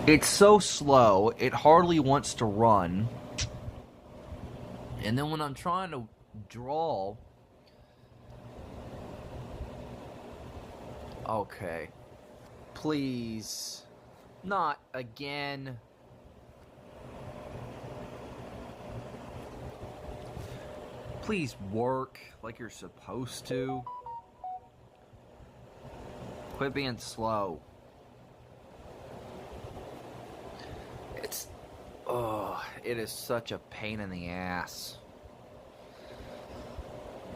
It's so slow, it hardly wants to run. And then when I'm trying to draw... Okay. Please. Not again. Please work like you're supposed to. Quit being slow. It's... Oh, it is such a pain in the ass.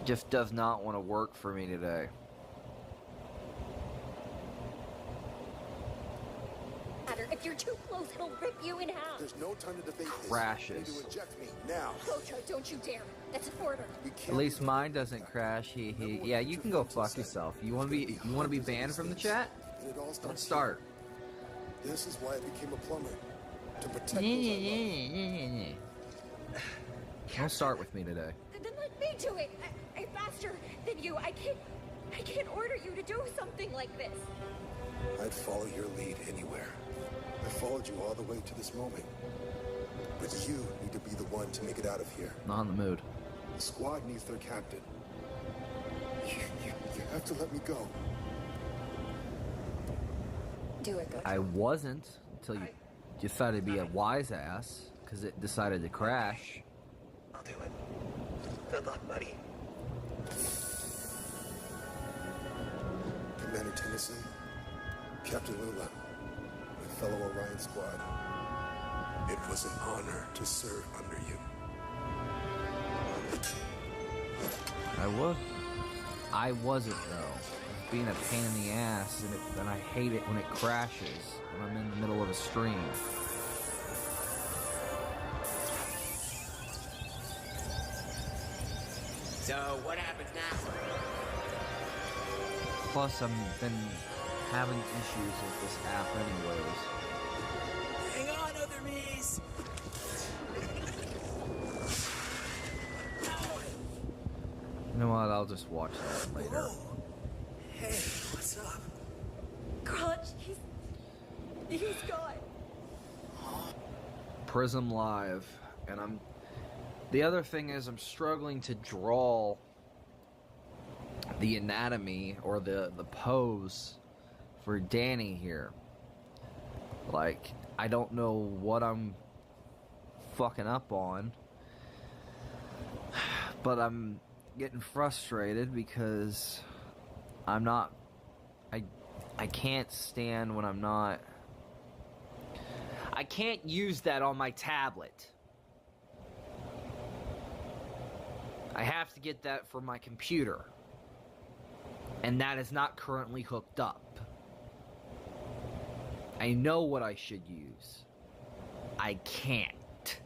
It just does not want to work for me today. If you're too close, it'll rip you in half. There's no time to debate this. Crashes. You need to eject me now. Ocho, don't you dare. That's an order. At least mine doesn't crash. Yeah, you can go fuck yourself. You want to be banned from the chat? Don't start. This is why I became a plumber. To protect those I love. Don't start with me today. Then let me do it. I'm faster than you. I can't order you to do something like this. I'd follow your lead anywhere. I followed you all the way to this moment. But you need to be the one to make it out of here. Not in the mood. The squad needs their captain. You have to let me go. Do it, Gojo. I wasn't until you decided to be a wise ass because it decided to crash. I'll do it. Good luck, buddy. Commander Tennyson, Captain Lula, my fellow Orion squad. It was an honor to serve under you. I wasn't though. Being a pain in the ass, and I hate it when it crashes when I'm in the middle of a stream. So, what happens now? Plus, I've been having issues with this app anyways. Hang on, other me's! You know what? I'll just watch that later. Whoa. Hey, what's up? Crunch, he's gone. Prism Live, and the other thing is I'm struggling to draw the anatomy or the pose for Danny here. Like, I don't know what I'm fucking up on, but I'm getting frustrated because I'm not, I can't stand when I'm not, I can't use that on my tablet. I have to get that for my computer. And that is not currently hooked up. I know what I should use. I can't.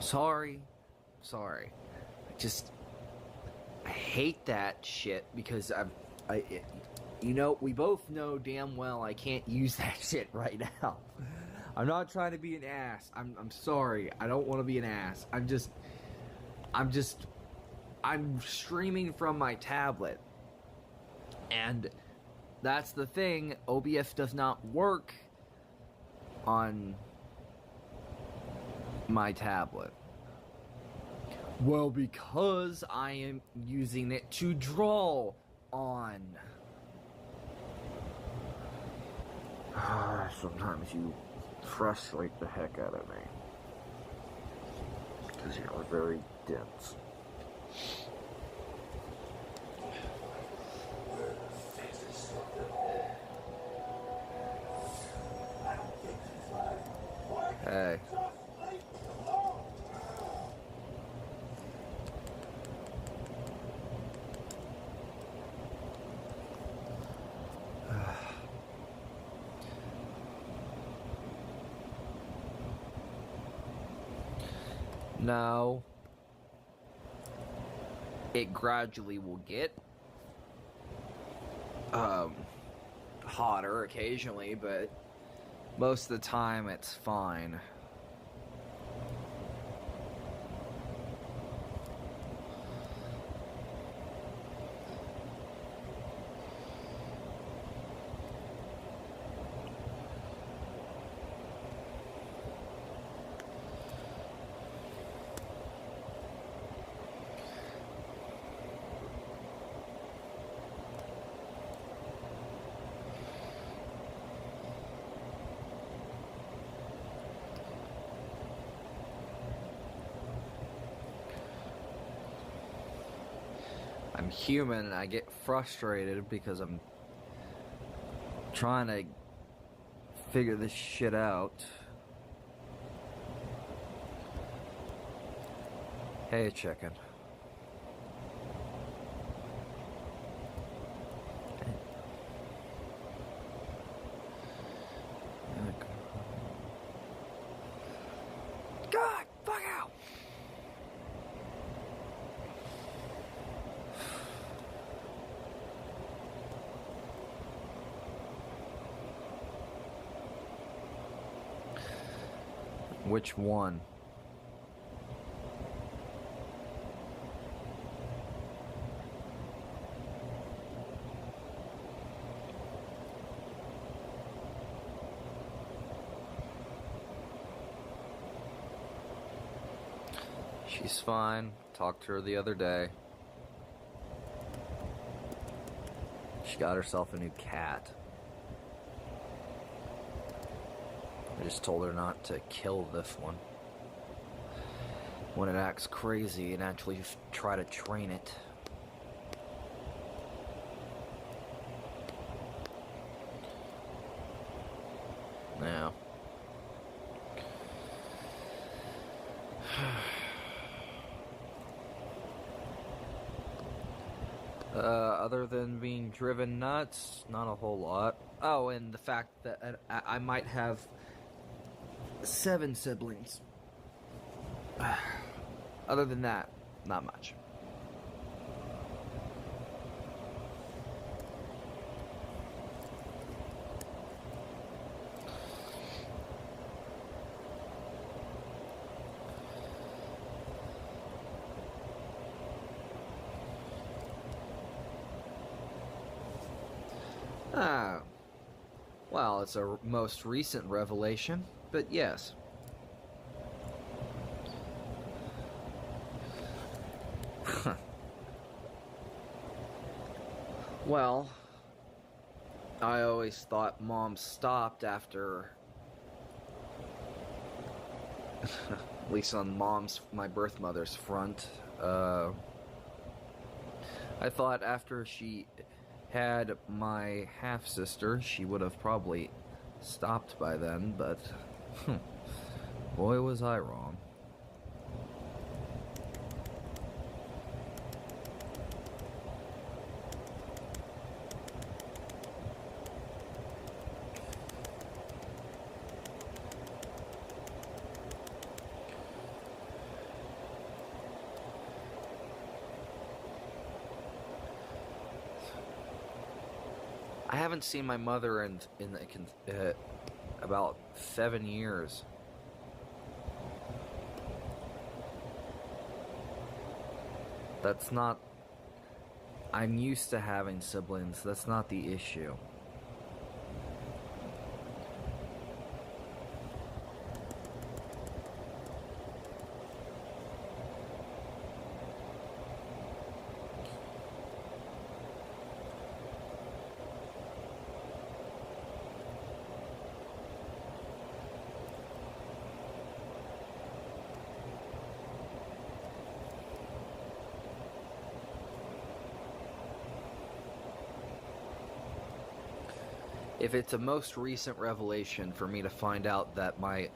Sorry. I hate that shit because we both know damn well I can't use that shit right now. I'm not trying to be an ass. I'm sorry. I don't want to be an ass. I'm streaming from my tablet. And that's the thing. OBS does not work on my tablet. Well, because I am using it to draw on. Sometimes you frustrate the heck out of me. Because you're very dense. Hey. Now, it gradually will get hotter occasionally, but most of the time it's fine. I'm human and I get frustrated because I'm trying to figure this shit out. Hey, chicken. God, fuck out! Which one? She's fine. Talked to her the other day. She got herself a new cat. I just told her not to kill this one. When it acts crazy and actually try to train it. Now. Other than being driven nuts, not a whole lot. Oh, and the fact that I might have 7 siblings. Other than that, not much. Well, it's a most recent revelation, but yes. Well, I always thought Mom stopped after, at least on my birth mother's front. I thought after she had my half-sister, she would have probably stopped by then, but boy was I wrong. I haven't seen my mother in about 7 years. That's not... I'm used to having siblings. That's not the issue. If it's a most recent revelation for me to find out that my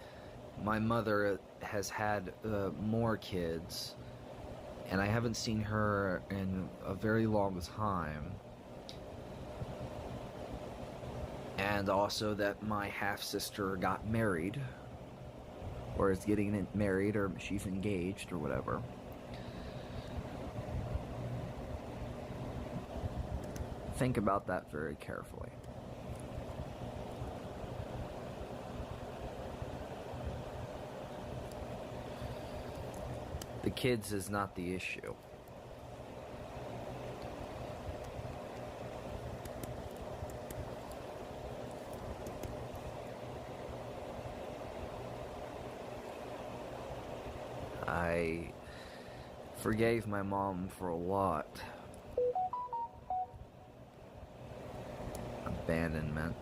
mother has had more kids, and I haven't seen her in a very long time, and also that my half-sister got married, or is getting married, or she's engaged, or whatever, think about that very carefully. The kids is not the issue. I forgave my mom for a lot. Abandonment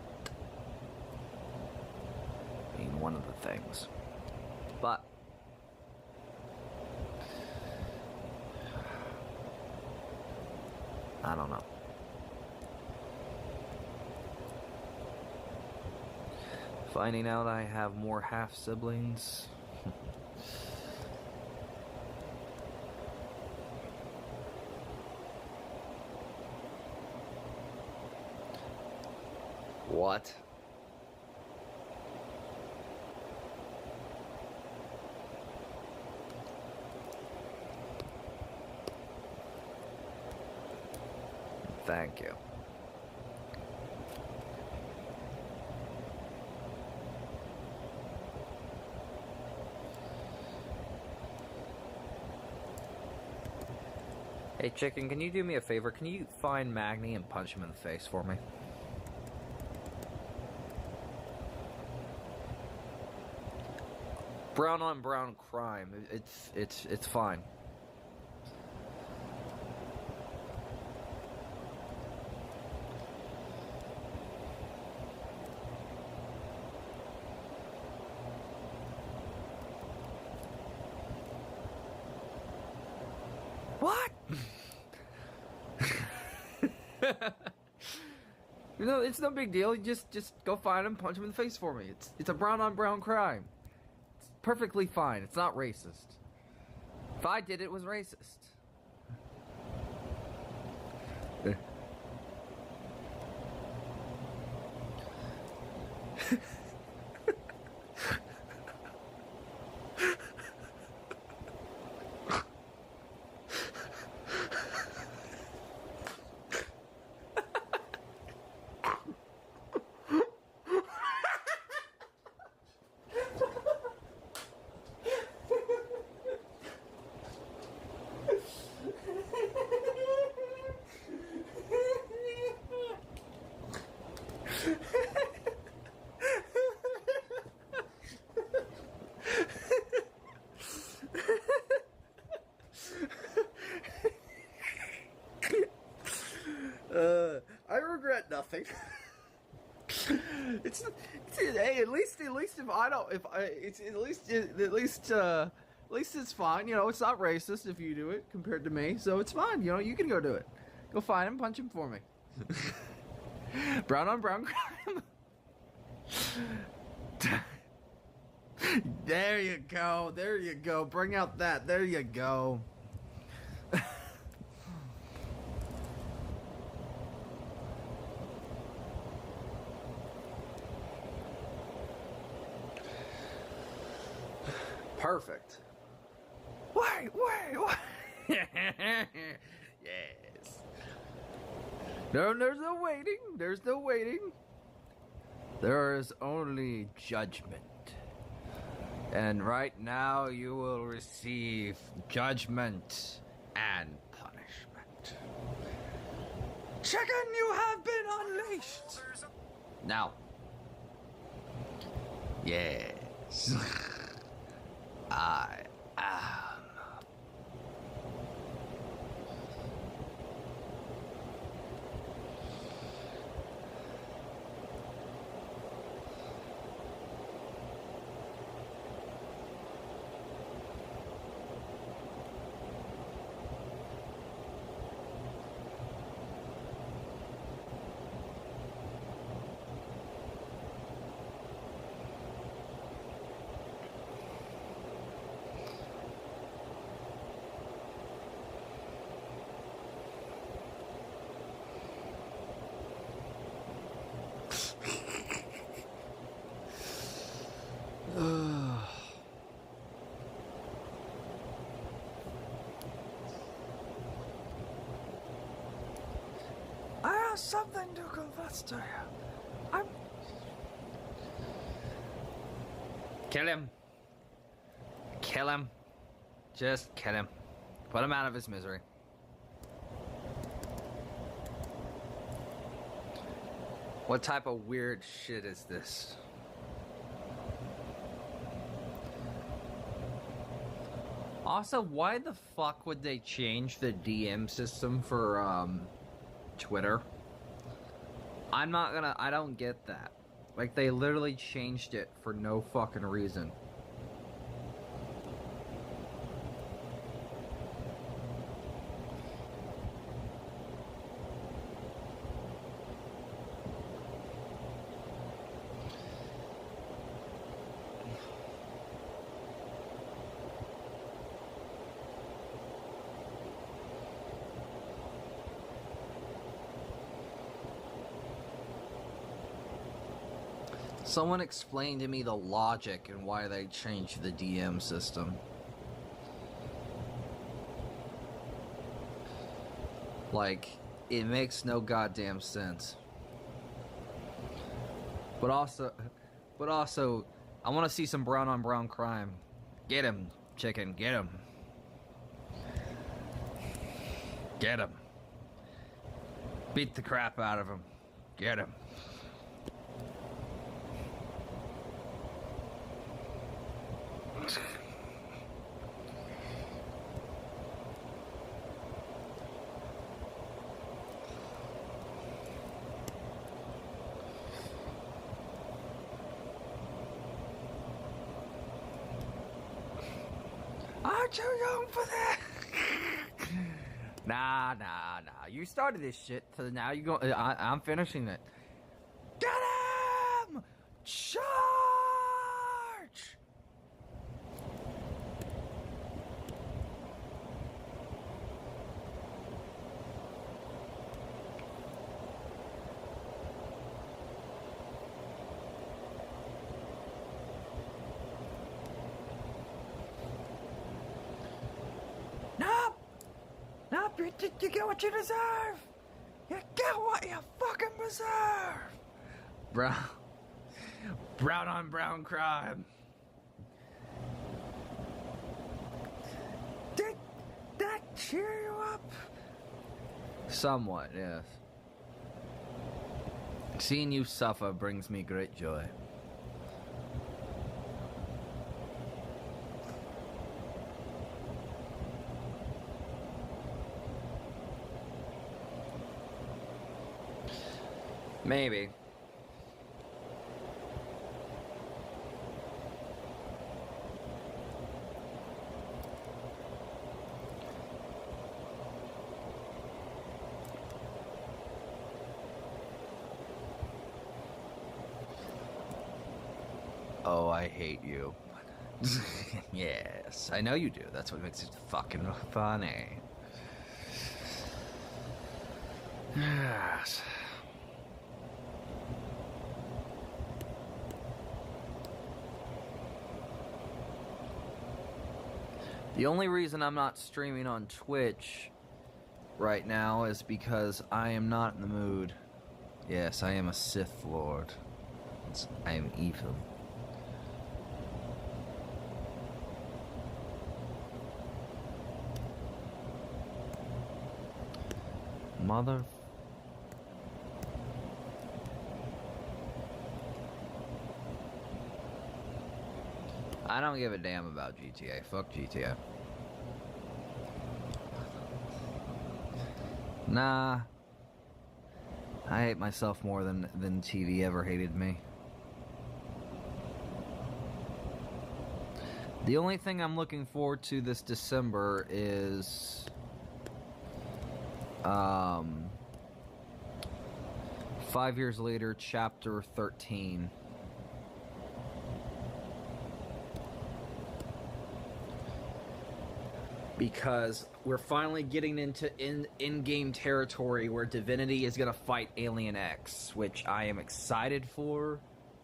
being one of the things. But I don't know. Finding out I have more half siblings. What? Thank you. Hey, chicken, can you do me a favor? Can you find Magni and punch him in the face for me? Brown on brown crime. It's fine. What? You know, it's no big deal. You just go find him, punch him in the face for me. It's a brown on brown crime. It's perfectly fine. It's not racist. If I did it, it was racist. I regret nothing. Hey, at least if I don't, if I, it's at least it's fine. You know, it's not racist if you do it compared to me, so it's fine. You know, you can go do it. Go find him, punch him for me. Brown on brown crime. There you go. There you go. Bring out that. There you go. Perfect. Wait. Yes. No, there's no waiting. There's no waiting. There is only judgment. And right now you will receive judgment and punishment. Chicken, you have been unleashed. Now. Yes. I am. I have something to confess to you. Kill him. Kill him. Just kill him. Put him out of his misery. What type of weird shit is this? Also, why the fuck would they change the DM system for, Twitter? I don't get that. Like, they literally changed it for no fucking reason. Someone explain to me the logic and why they changed the DM system. Like, it makes no goddamn sense. But also, I want to see some brown on brown crime. Get him, chicken, get him. Get him. Beat the crap out of him. Get him. Aren't you young for that? Nah. You started this shit, so now you go. I'm finishing it. Get him! Charge! Nope, you get what you deserve. You get what you fucking deserve. Brown on brown crime. Did that cheer you up? Somewhat, yes. Seeing you suffer brings me great joy. Maybe. Oh, I hate you. Yes, I know you do. That's what makes it fucking funny. Yes. The only reason I'm not streaming on Twitch right now is because I am not in the mood. Yes, I am a Sith Lord. I am evil. Mother... I don't give a damn about GTA. Fuck GTA. Nah. I hate myself more than TV ever hated me. The only thing I'm looking forward to this December is... 5 years later, Chapter 13. Because we're finally getting into in-game territory where Divinity is going to fight Alien X, which I am excited for.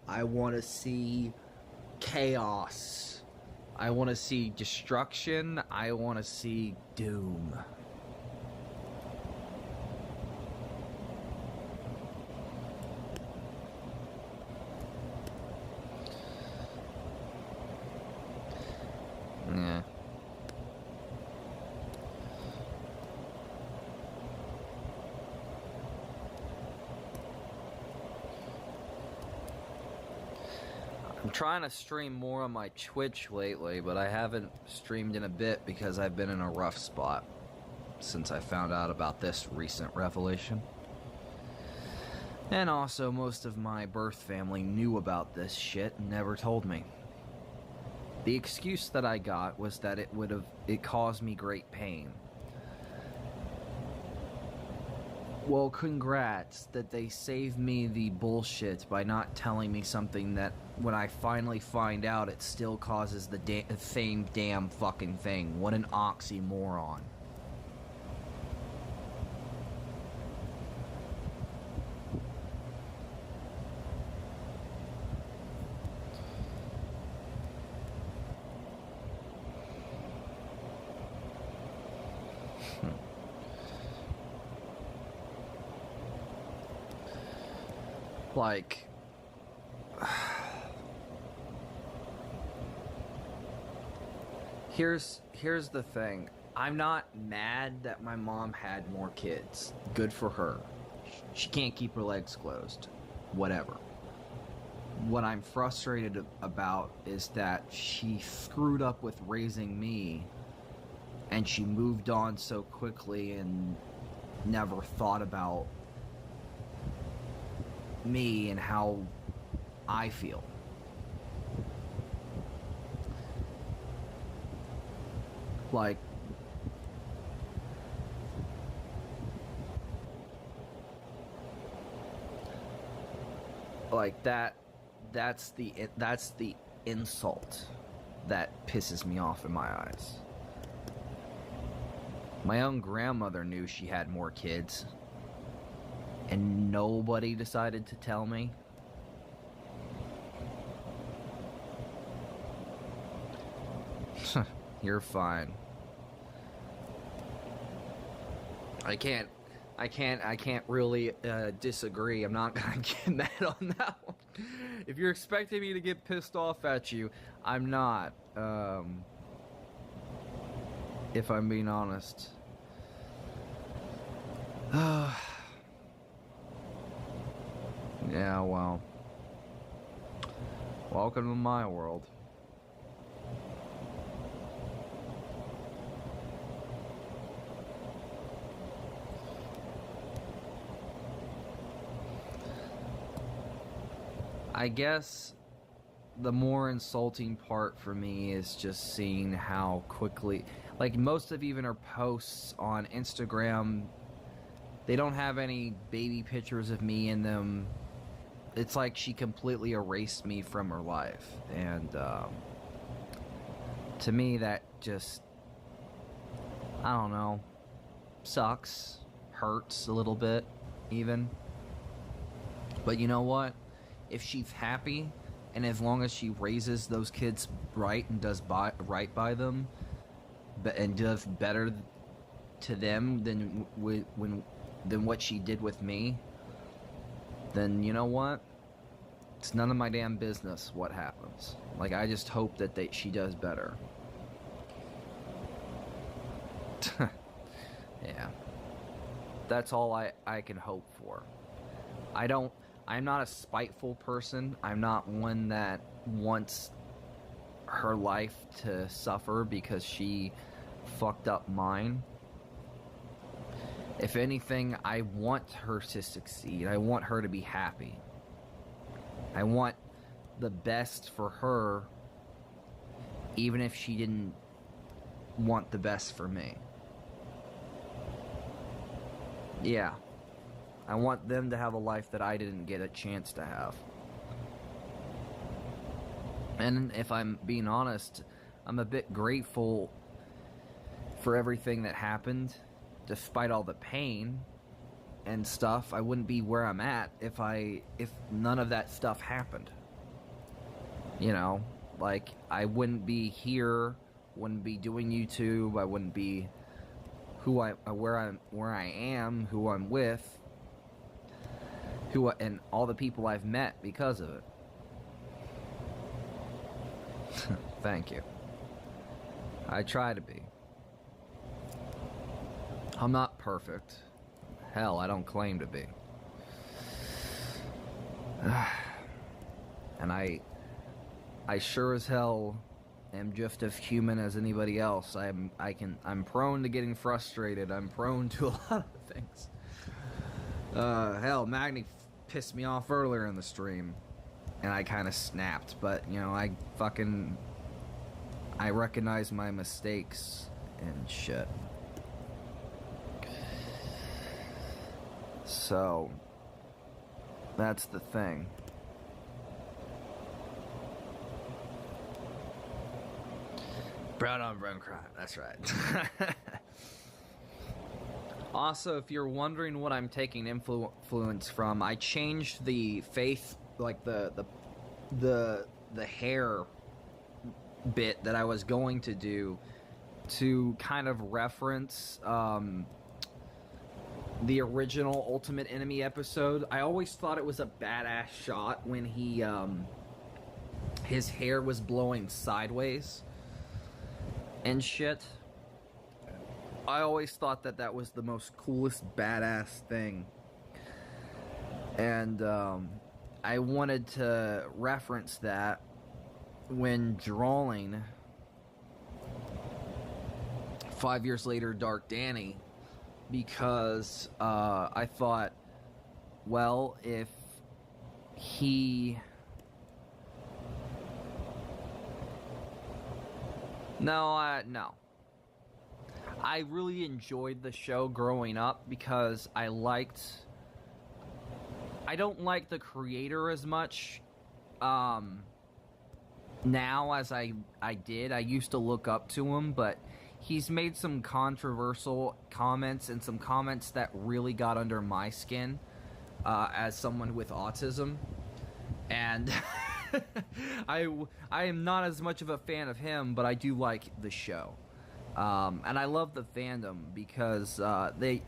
I want to see chaos. I want to see destruction. I want to see doom. Yeah. I'm trying to stream more on my Twitch lately, but I haven't streamed in a bit because I've been in a rough spot since I found out about this recent revelation. And also, most of my birth family knew about this shit and never told me. The excuse that I got was that it caused me great pain. Well, congrats that they saved me the bullshit by not telling me something that when I finally find out it still causes the same damn fucking thing. What an oxymoron. Like, here's the thing. I'm not mad that my mom had more kids. Good for her. She can't keep her legs closed. Whatever. What I'm frustrated about is that she screwed up with raising me, and she moved on so quickly and never thought about me and how I feel. Like, that's the insult that pisses me off in my eyes. My own grandmother knew she had more kids, and nobody decided to tell me. You're fine. I can't really disagree. I'm not gonna get mad on that one. If you're expecting me to get pissed off at you, I'm not. If I'm being honest. Yeah, well. Welcome to my world. I guess the more insulting part for me is just seeing how quickly, like, most of even her posts on Instagram, they don't have any baby pictures of me in them. It's like she completely erased me from her life. And to me, that just, I don't know, sucks, hurts a little bit even. But you know what? If she's happy, and as long as she raises those kids right and does right by them, and does better to them than what she did with me, then you know what? It's none of my damn business what happens. Like, I just hope that she does better. Yeah. That's all I can hope for. I'm not a spiteful person. I'm not one that wants her life to suffer because she fucked up mine. If anything, I want her to succeed. I want her to be happy. I want the best for her, even if she didn't want the best for me. Yeah. I want them to have a life that I didn't get a chance to have. And if I'm being honest, I'm a bit grateful for everything that happened. Despite all the pain and stuff, I wouldn't be where I'm at if none of that stuff happened. You know, like, I wouldn't be here, wouldn't be doing YouTube, I wouldn't be where I am, who I'm with, and all the people I've met because of it. Thank you. I try to be. I'm not perfect. Hell, I don't claim to be. And I sure as hell am just as human as anybody else. I'm prone to getting frustrated. I'm prone to a lot of things. Hell, Magni pissed me off earlier in the stream, and I kind of snapped. But you know, I recognize my mistakes and shit. So that's the thing. Brown on brown crime. That's right. Also, if you're wondering what I'm taking influence from, I changed the face, like the hair bit that I was going to do to kind of reference the original Ultimate Enemy episode. I always thought it was a badass shot when he his hair was blowing sideways and shit. I always thought that that was the most coolest badass thing. And I wanted to reference that when drawing 5 years later Dark Danny, because I thought, well, if he... No. I really enjoyed the show growing up because I don't like the creator as much now as I did. I used to look up to him, but he's made some controversial comments and some comments that really got under my skin as someone with autism. And I am not as much of a fan of him, but I do like the show. And I love the fandom because they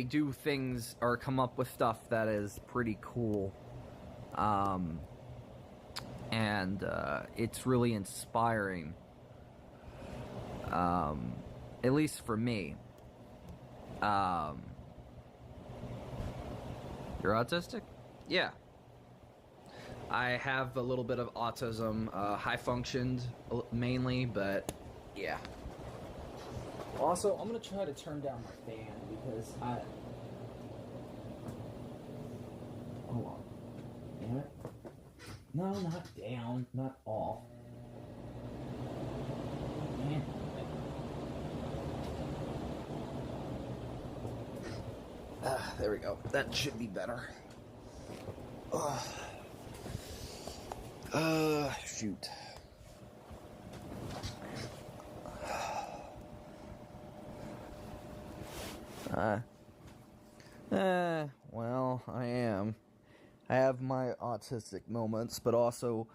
do things or come up with stuff that is pretty cool. And it's really inspiring, at least for me. You're autistic? Yeah. I have a little bit of autism, high functioned mainly, but yeah. Also, I'm gonna try to turn down my fan because hold on. Damn it. No, not down, not off. Man. There we go. That should be better. Shoot. Well, I am. I have my autistic moments, but I also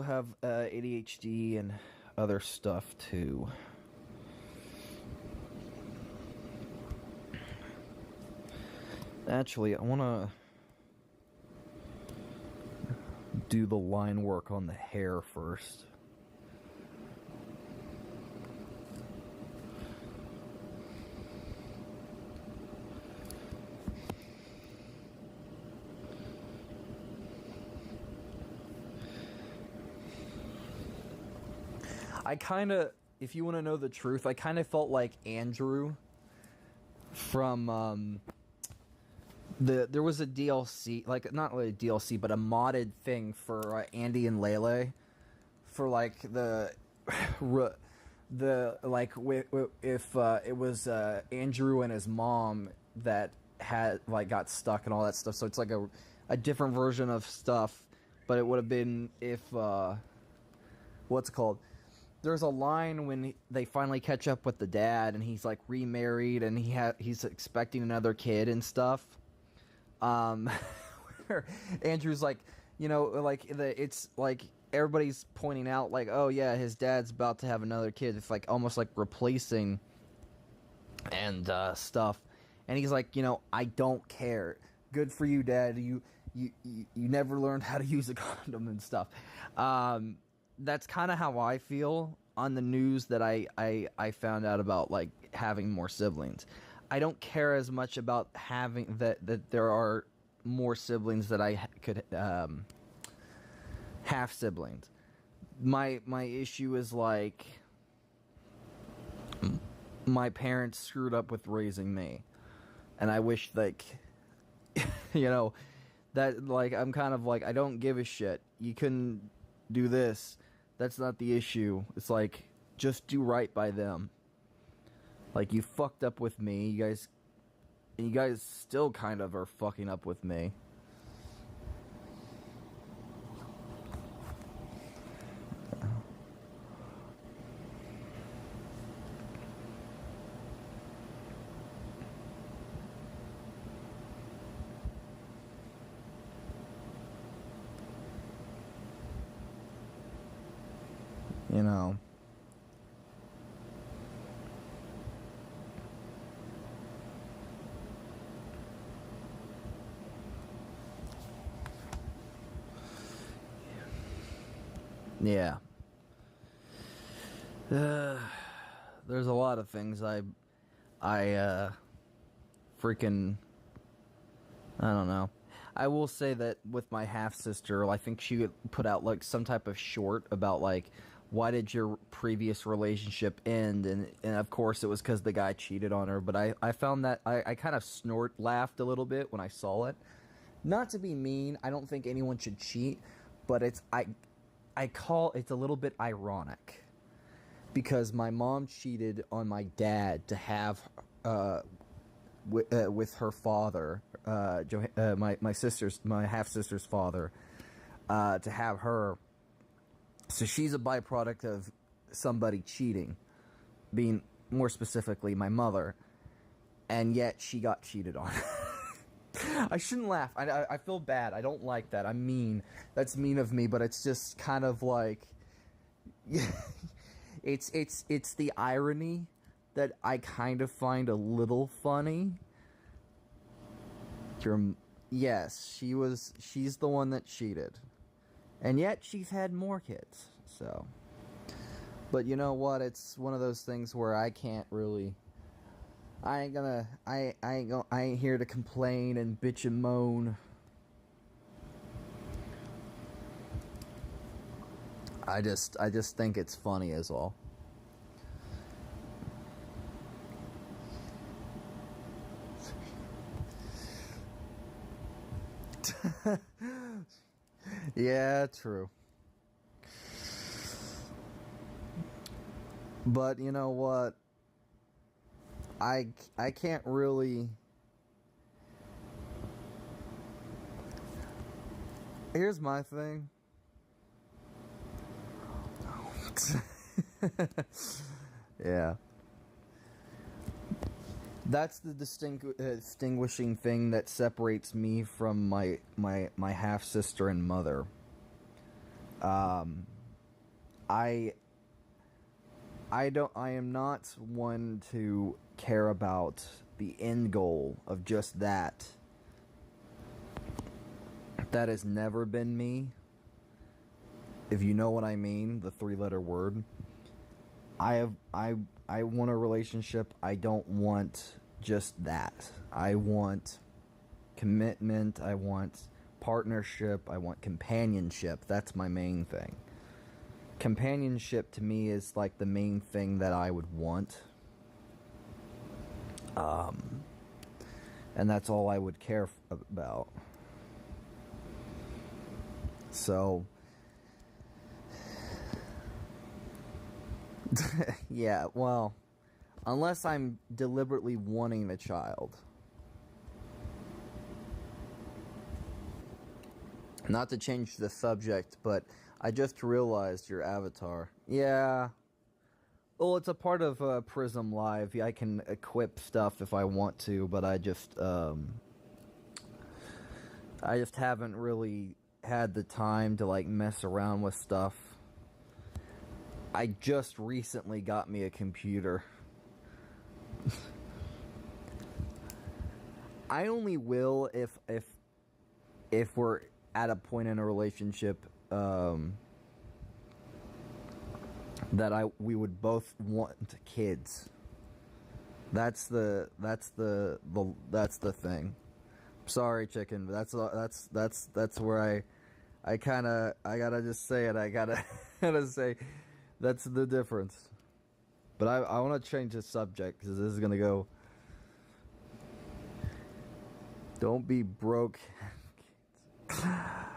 have ADHD and other stuff too. Actually, I want to do the line work on the hair first. I kind of, if you want to know the truth, I kind of felt like Andrew from there was a DLC, like not really a DLC, but a modded thing for Andy and Lele for like the like if it was Andrew and his mom that had like got stuck and all that stuff. So it's like a different version of stuff, but it would have been if what's it called? There's a line when they finally catch up with the dad and he's like remarried and he's expecting another kid and stuff. Where Andrew's like, you know, like it's like everybody's pointing out like, oh yeah, his dad's about to have another kid. It's like almost like replacing and stuff. And he's like, you know, I don't care. Good for you, Dad. You never learned how to use a condom and stuff. That's kind of how I feel on the news that I found out about like having more siblings. I don't care as much about having that there are more siblings that I could have siblings. My issue is like my parents screwed up with raising me, and I wish like you know that like I'm kind of like I don't give a shit. You couldn't do this. That's not the issue. It's like just do right by them. Like, you fucked up with me, you guys still kind of are fucking up with me. You know. Yeah. There's a lot of things I freaking, I don't know. I will say that with my half sister, I think she put out like some type of short about like, why did your previous relationship end? And of course it was because the guy cheated on her. But I found that I kind of laughed a little bit when I saw it. Not to be mean, I don't think anyone should cheat, but I call it's a little bit ironic because my mom cheated on my dad to have with her father, my half sister's father, to have her. So she's a byproduct of somebody cheating, being more specifically my mother, and yet she got cheated on. I shouldn't laugh. I feel bad. I don't like that. I'm mean. That's mean of me, but it's just kind of like, it's the irony that I kind of find a little funny. Yes, she's the one that cheated. And yet she's had more kids, so. But you know what? It's one of those things where I can't really, I ain't here to complain and bitch and moan. I just think it's funny is all. Yeah, true. But you know what? I can't really. Here's my thing. Yeah. That's the distinguishing thing that separates me from my half sister and mother. I am not one to care about the end goal of just that. That has never been me. If you know what I mean, the 3-letter word. I want a relationship. I don't want just that. I want commitment. I want partnership. I want companionship. That's my main thing. Companionship to me is like the main thing that I would want. And that's all I would care about. So, yeah, well, unless I'm deliberately wanting a child. Not to change the subject, but I just realized your avatar. Yeah. Well, it's a part of Prism Live. I can equip stuff if I want to, but I just haven't really had the time to like mess around with stuff. I just recently got me a computer. I only will if we're at a point in a relationship that we would both want kids. That's the thing. Sorry, chicken, but that's where I gotta just say it. I gotta say that's the difference. But I want to change the subject because this is gonna go. Don't be broke. Ha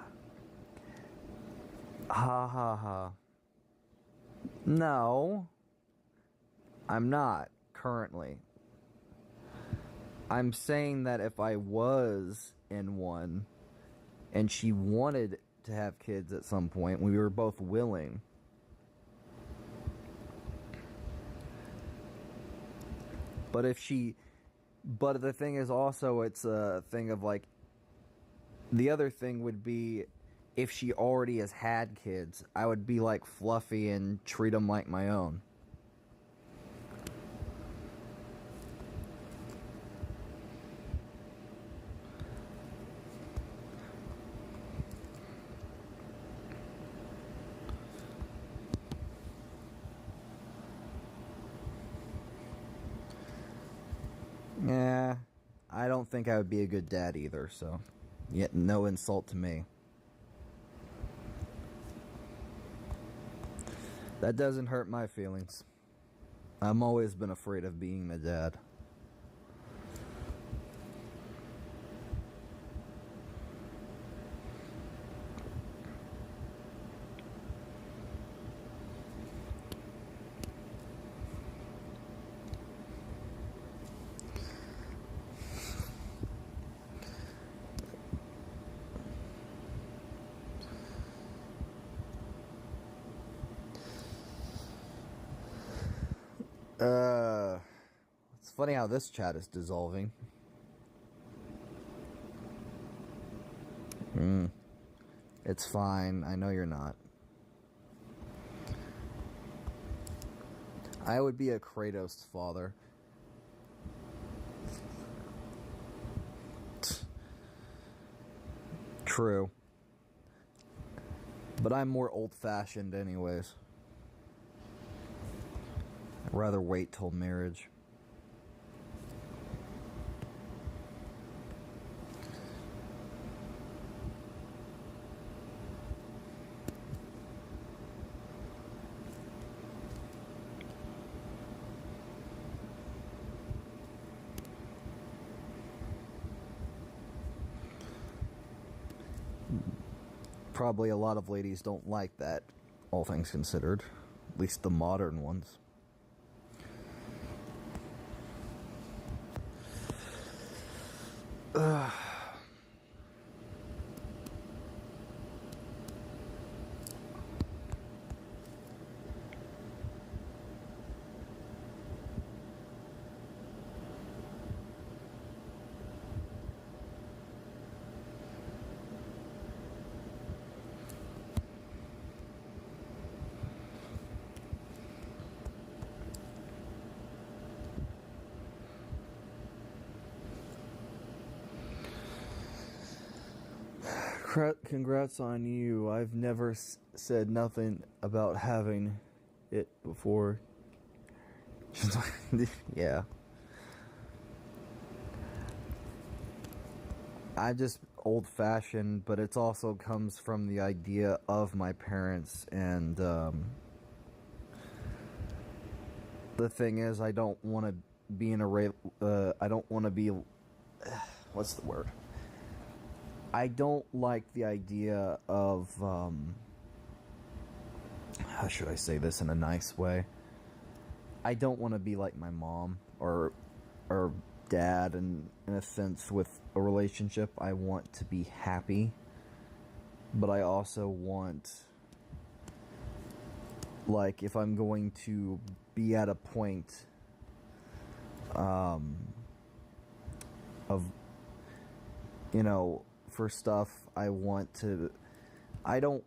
ha ha. No, I'm not currently. I'm saying that if I was in one and she wanted to have kids at some point, we were both willing. But the thing is also, it's a thing of like, the other thing would be if she already has had kids, I would be like fluffy and treat them like my own. I don't think I would be a good dad either, so yet no insult to me. That doesn't hurt my feelings. I've always been afraid of being the dad. It's funny how this chat is dissolving. It's fine. I know you're not. I would be a Kratos father. True. But I'm more old-fashioned anyways. I'd rather wait till marriage. Probably a lot of ladies don't like that, all things considered. At least the modern ones. Congrats on you. I've never said nothing about having it before. Yeah. I just old-fashioned, but it also comes from the idea of my parents, and the thing is, I don't want to be in a I don't want to be what's the word? I don't like the idea of, how should I say this in a nice way? I don't want to be like my mom or dad in a sense with a relationship. I want to be happy, but I also want, like, if I'm going to be at a point of, you know, for stuff I want to, I'm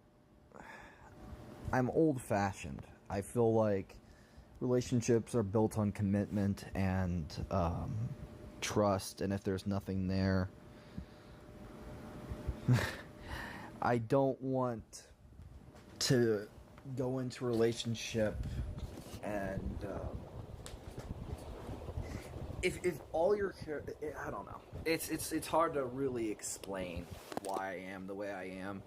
old-fashioned. I feel like relationships are built on commitment and trust, and if there's nothing there, I don't want to go into a relationship and if all your I don't know. It's hard to really explain why I am the way I am.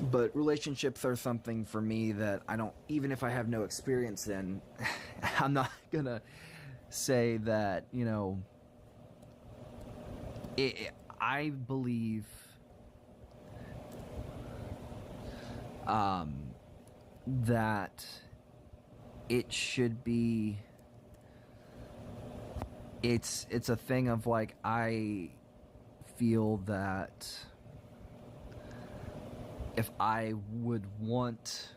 But relationships are something for me that I don't, even if I have no experience in, I'm not gonna say that, you know, I believe that it should be, it's a thing of, like, I feel that if I would want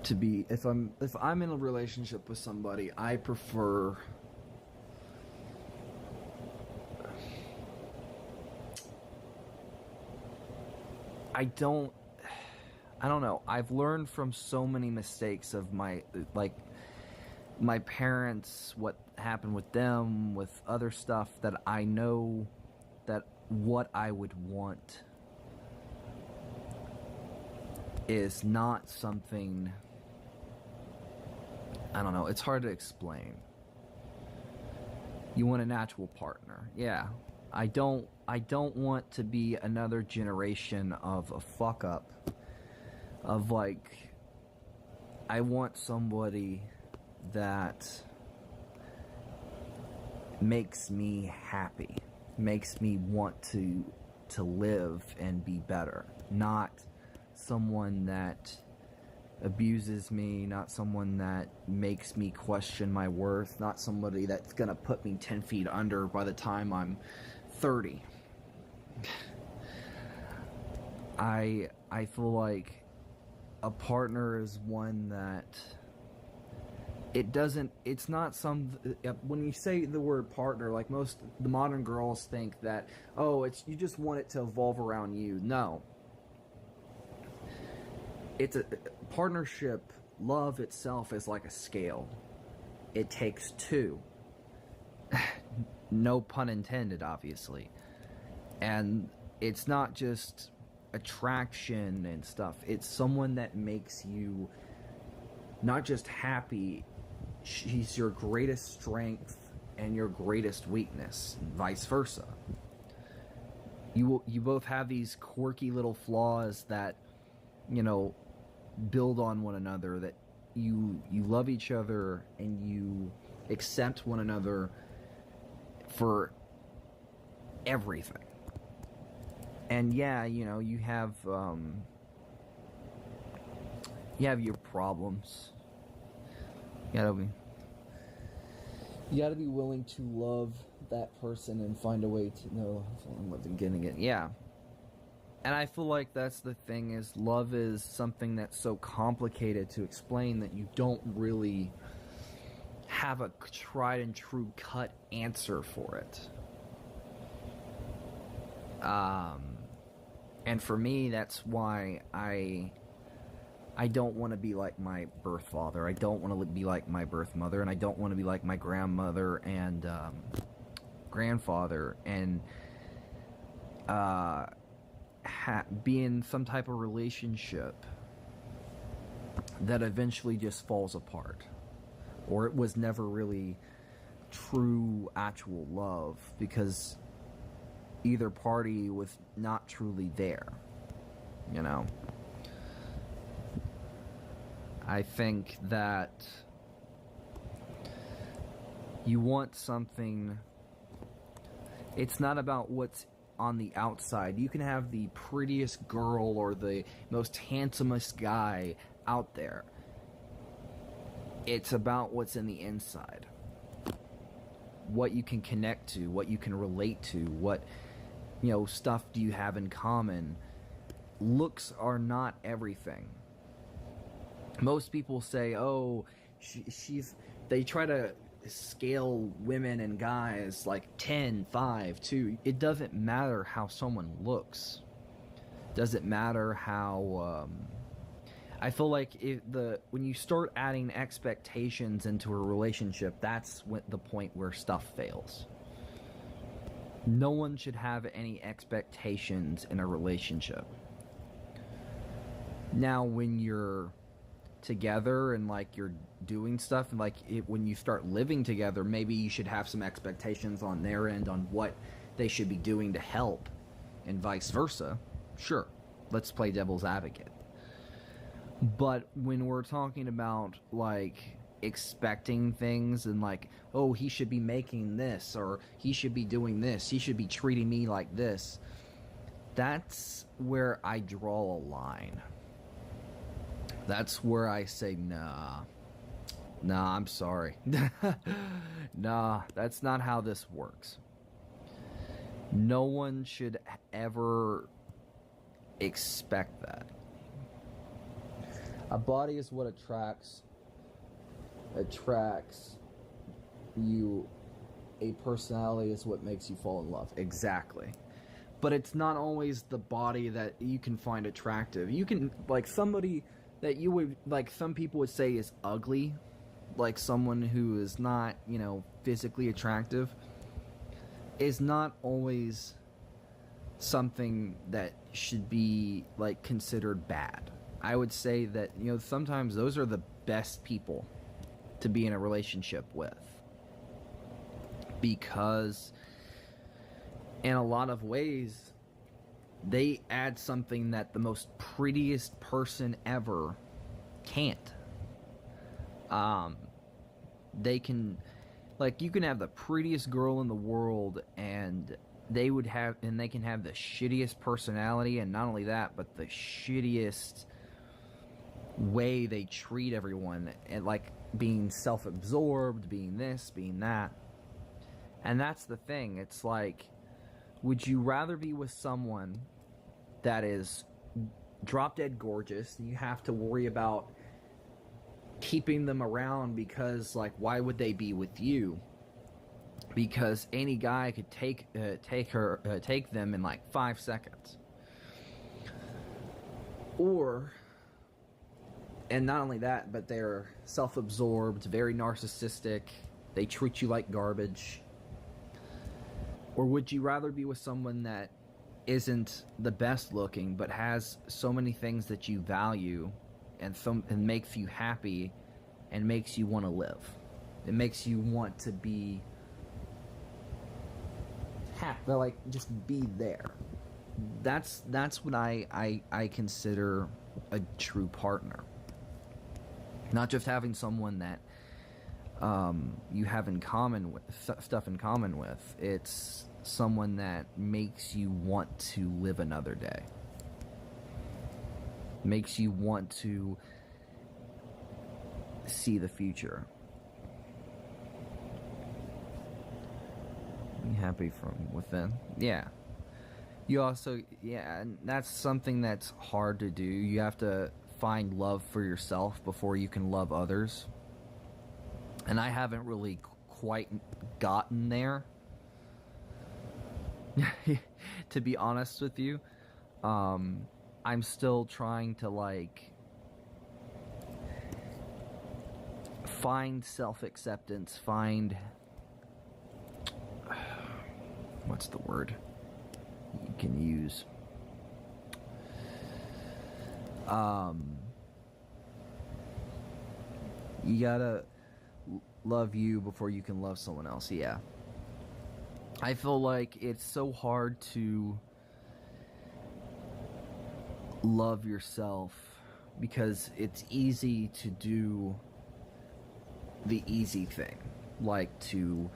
to be, if I'm in a relationship with somebody, I prefer I don't know. I've learned from so many mistakes of my parents, what happened with them, with other stuff, that I know that what I would want is not something, I don't know, it's hard to explain. You want an actual partner. Yeah. I don't want to be another generation of a fuck up. Of like, I want somebody that makes me happy, makes me want to live and be better, not someone that abuses me, not someone that makes me question my worth, not somebody that's gonna put me 10 feet under by the time I'm 30. I feel like a partner is one that it's not some, when you say the word partner, like most the modern girls think that, oh, it's, you just want it to evolve around you. No. It's a partnership. Love itself is like a scale. It takes two. No pun intended, obviously. And it's not just attraction and stuff. It's someone that makes you not just happy. She's your greatest strength and your greatest weakness, and vice versa. You both have these quirky little flaws that, you know, build on one another, that you love each other and you accept one another for everything. And yeah, you know, you have your problems. You gotta be willing to love that person and find a way to know I'm getting it. Yeah. And I feel like that's the thing, is love is something that's so complicated to explain that you don't really have a tried and true cut answer for it. And for me, that's why I don't want to be like my birth father. I don't want to be like my birth mother, and I don't want to be like my grandmother and grandfather, and be in some type of relationship that eventually just falls apart, or it was never really true, actual love, because either party was not truly there, you know? I think that you want something. It's not about what's on the outside. You can have the prettiest girl or the most handsomest guy out there. It's about what's in the inside. What you can connect to, what you can relate to, what, you know, stuff do you have in common. Looks are not everything. Most people say, oh, they try to scale women and guys like 10, 5, 2. It doesn't matter how someone looks. Doesn't matter how, I feel like when you start adding expectations into a relationship, that's the point where stuff fails. No one should have any expectations in a relationship. Now, when you're together and like you're doing stuff, and like when you start living together, maybe you should have some expectations on their end on what they should be doing to help, and vice versa. Sure, let's play devil's advocate. But when we're talking about like expecting things and like, oh, he should be making this, or he should be doing this, he should be treating me like this, that's where I draw a line. That's where I say, nah, I'm sorry. Nah, that's not how this works. No one should ever expect that. A body is what attracts you. A personality is what makes you fall in love. Exactly. But it's not always the body that you can find attractive. You can, like, somebody that you would, like, some people would say is ugly, like someone who is not, you know, physically attractive, is not always something that should be, like, considered bad. I would say that, you know, sometimes those are the best people to be in a relationship with, because in a lot of ways they add something that the most prettiest person ever can't. They can, like, you can have the prettiest girl in the world and they can have the shittiest personality, and not only that, but the shittiest way they treat everyone, and like being self-absorbed, being this, being that. And that's the thing. It's like, would you rather be with someone that is drop dead gorgeous and you have to worry about keeping them around because, like, why would they be with you? Because any guy could take them in like 5 seconds. Or, and not only that, but they're self-absorbed, very narcissistic, they treat you like garbage. Or would you rather be with someone that isn't the best looking, but has so many things that you value and makes you happy and makes you want to live? It makes you want to be happy, like just be there. That's what I consider a true partner. Not just having someone that you have in common with, stuff in common with. It's someone that makes you want to live another day. Makes you want to see the future. Be happy from within. Yeah. You also, yeah, and that's something that's hard to do. You have to find love for yourself before you can love others. And I haven't really quite gotten there. To be honest with you, I'm still trying to, like, find self-acceptance, find, what's the word you can use? You gotta love you before you can love someone else. Yeah. I feel like it's so hard to love yourself because it's easy to do the easy thing, like to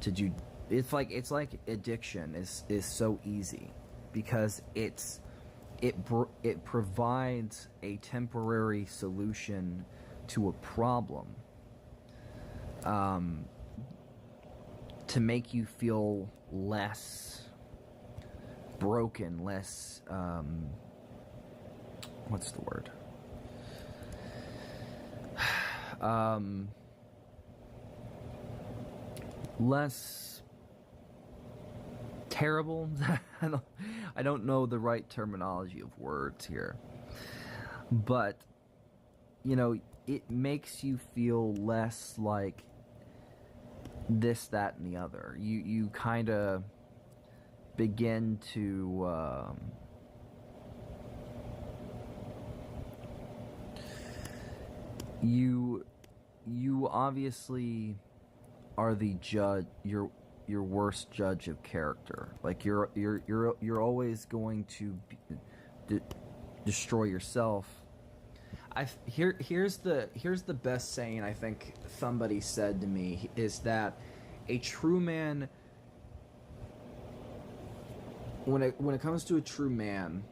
do. It's like addiction is so easy because it provides a temporary solution to a problem, to make you feel less broken, less what's the word? Less terrible. I don't know the right terminology of words here, but you know, it makes you feel less like this, that, and the other. You kind of begin to you obviously are the judge. Your worst judge of character. Like you're always going to destroy yourself. Here's the best saying I think somebody said to me, is that a true man, when it comes to a true man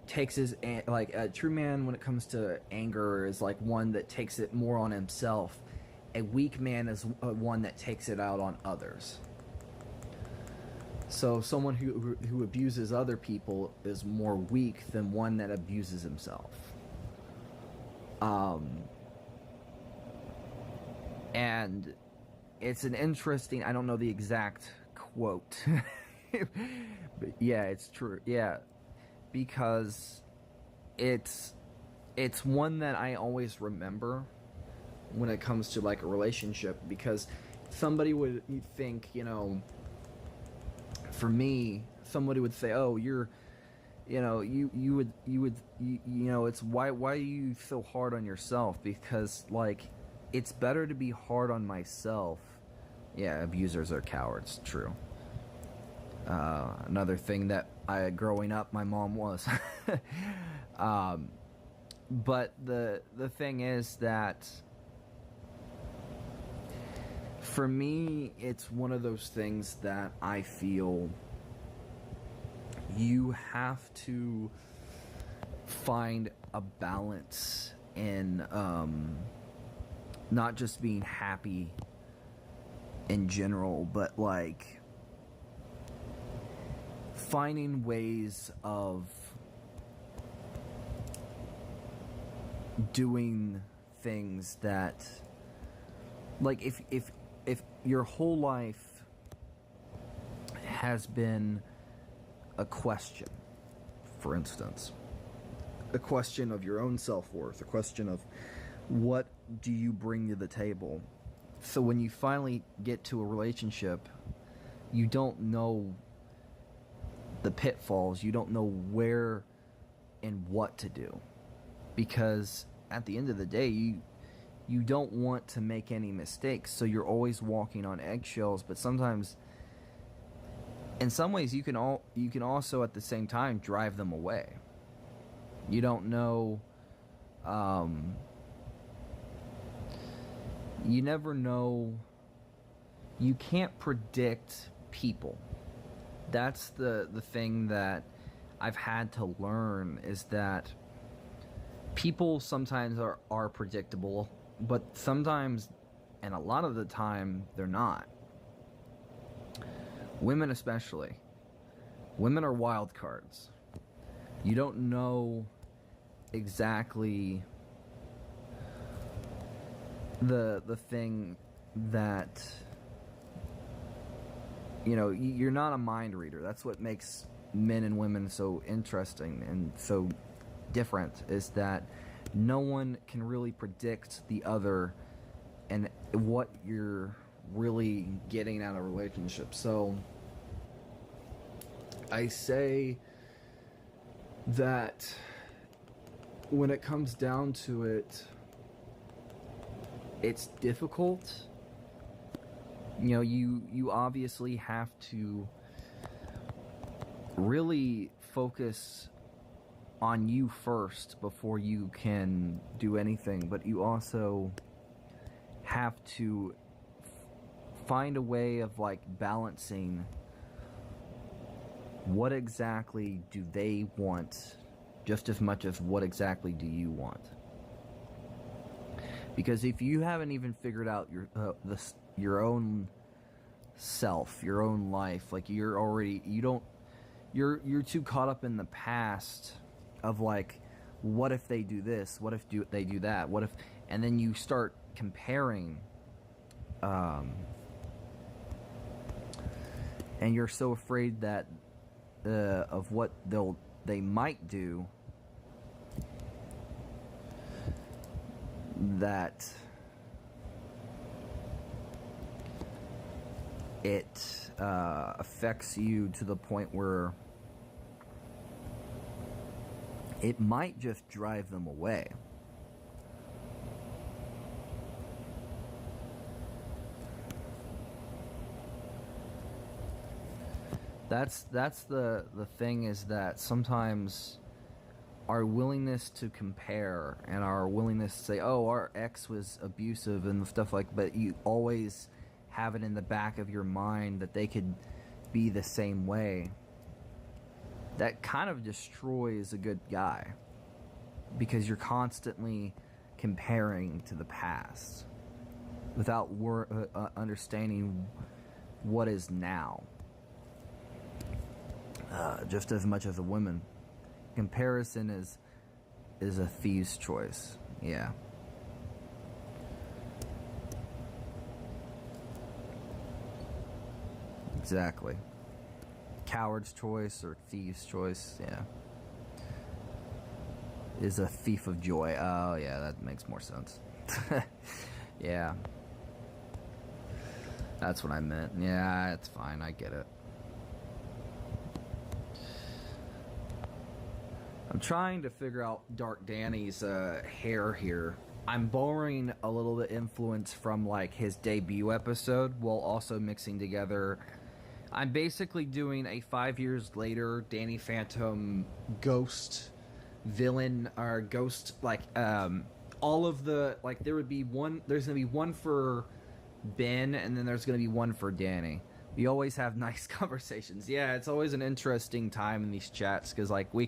takes his, like, a true man when it comes to anger is like one that takes it more on himself. A weak man is one that takes it out on others. So someone who abuses other people is more weak than one that abuses himself. And it's an interesting, I don't know the exact quote, but yeah, it's true. Yeah, because it's one that I always remember when it comes to, like, a relationship, because somebody would think, you know, for me, somebody would say, oh, you would, it's why are you so hard on yourself? Because, like, it's better to be hard on myself. Yeah, abusers are cowards, true. Another thing that growing up, my mom was. But the thing is that for me, it's one of those things that I feel you have to find a balance in not just being happy in general, but like finding ways of doing things that, like, if your whole life has been a question, for instance, a question of your own self-worth, a question of what do you bring to the table. So when you finally get to a relationship, you don't know the pitfalls, you don't know where and what to do, because at the end of the day, you don't want to make any mistakes, so you're always walking on eggshells. But sometimes, in some ways, you can also at the same time drive them away. You don't know, you never know. You can't predict people. That's the thing that I've had to learn, is that people sometimes are predictable, but sometimes, and a lot of the time, they're not. Women especially. Women are wild cards. You don't know exactly the thing that, you know, you're not a mind reader. That's what makes men and women so interesting and so different, is that no one can really predict the other and what you're really getting out of a relationship. So I say that when it comes down to it, it's difficult. You know, you obviously have to really focus on you first before you can do anything, but you also have to find a way of like balancing what exactly do they want just as much as what exactly do you want. Because if you haven't even figured out your own self, your own life, like you're too caught up in the past of like, what if they do this? What if they do that? What if, and then you start comparing, and you're so afraid that of what they might do, that it affects you to the point where it might just drive them away. That's the thing, is that sometimes our willingness to compare and our willingness to say, oh, our ex was abusive and stuff like, but you always have it in the back of your mind that they could be the same way. That kind of destroys a good guy, because you're constantly comparing to the past without understanding what is now. Just as much as a woman, comparison is a thief's choice. Yeah. Exactly. Coward's choice or thief's choice, yeah. Is a thief of joy. Oh, yeah, that makes more sense. Yeah. That's what I meant. Yeah, it's fine. I get it. I'm trying to figure out Dark Danny's hair here. I'm borrowing a little bit influence from like his debut episode while also mixing together. I'm basically doing a 5 years later Danny Phantom ghost villain or ghost, like all of the, like there would be one, there's gonna be one for Ben and then there's gonna be one for Danny. We always have nice conversations. Yeah, it's always an interesting time in these chats because like we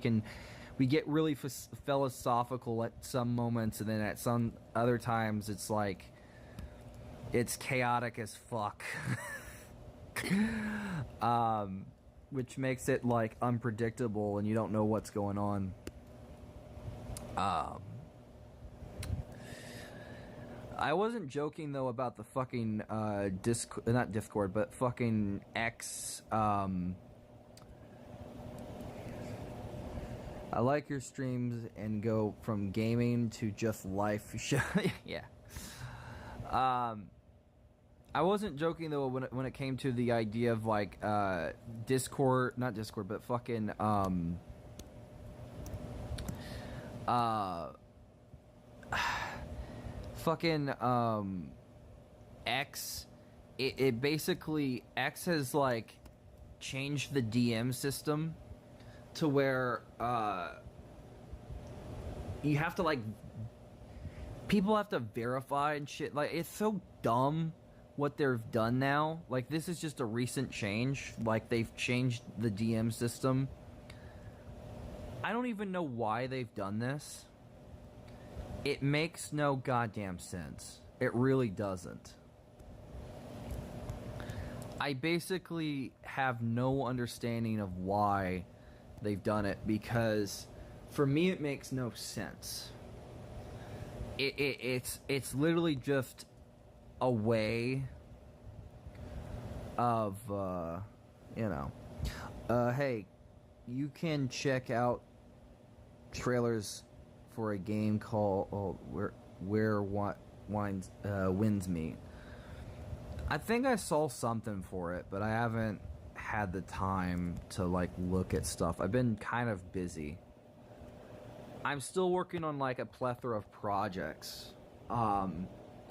get really philosophical at some moments, and then at some other times it's like it's chaotic as fuck. Which makes it like unpredictable and you don't know what's going on. I wasn't joking though about the fucking not Discord, but fucking X. I like your streams and go from gaming to just life. Yeah. I wasn't joking though when it came to the idea of like Discord, not Discord, but fucking fucking X. It basically, X has like changed the DM system to where you have to like, people have to verify and shit. Like, it's so dumb what they've done now. Like, this is just a recent change. Like, they've changed the DM system. I don't even know why they've done this. It makes no goddamn sense. It really doesn't. I basically have no understanding of why they've done it, because for me it makes no sense. It's literally just a way of hey, you can check out trailers for a game called Where Winds Meet. I think I saw something for it, but I haven't had the time to like look at stuff. I've been kind of busy. I'm still working on like a plethora of projects.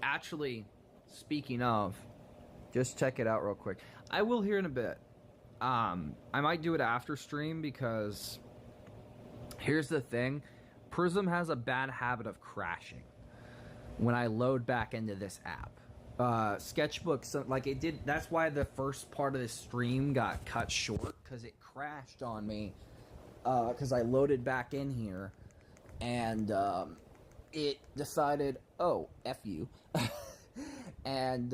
Actually, speaking of, just check it out real quick. I will here in a bit. I might do it after stream because here's the thing. Prism has a bad habit of crashing when I load back into this app. Sketchbook, so, like it did. That's why the first part of the stream got cut short, because it crashed on me. Because I loaded back in here, and it decided, oh, F you. And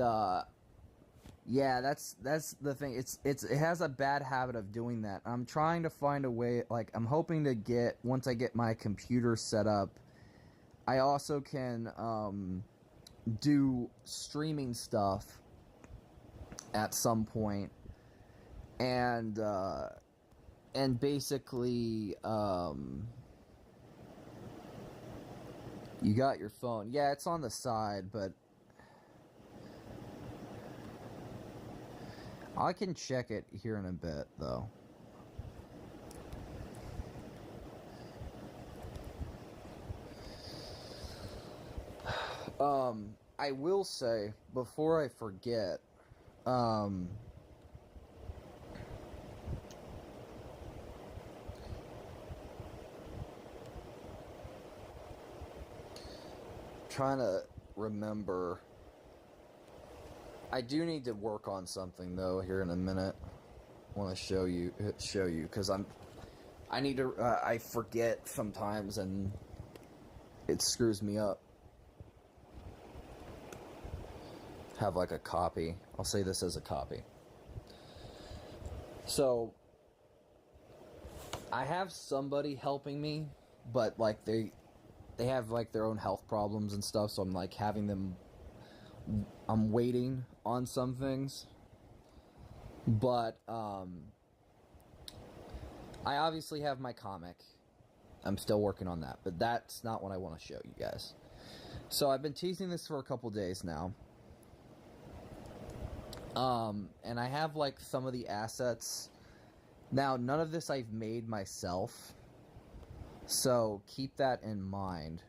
yeah, that's the thing. It has a bad habit of doing that. I'm trying to find a way. Like, I'm hoping to get, once I get my computer set up, I also can do streaming stuff at some point, and basically you got your phone. Yeah, it's on the side, but I can check it here in a bit though. I will say, before I forget, trying to remember. I do need to work on something though here in a minute. I want to show you because I need to. I forget sometimes and it screws me up. Have like a copy. I'll say this as a copy. So I have somebody helping me, but like they have like their own health problems and stuff, so I'm like having them, I'm waiting on some things. But I obviously have my comic. I'm still working on that, but that's not what I want to show you guys. So I've been teasing this for a couple days now. And I have like some of the assets. Now, none of this I've made myself, so keep that in mind.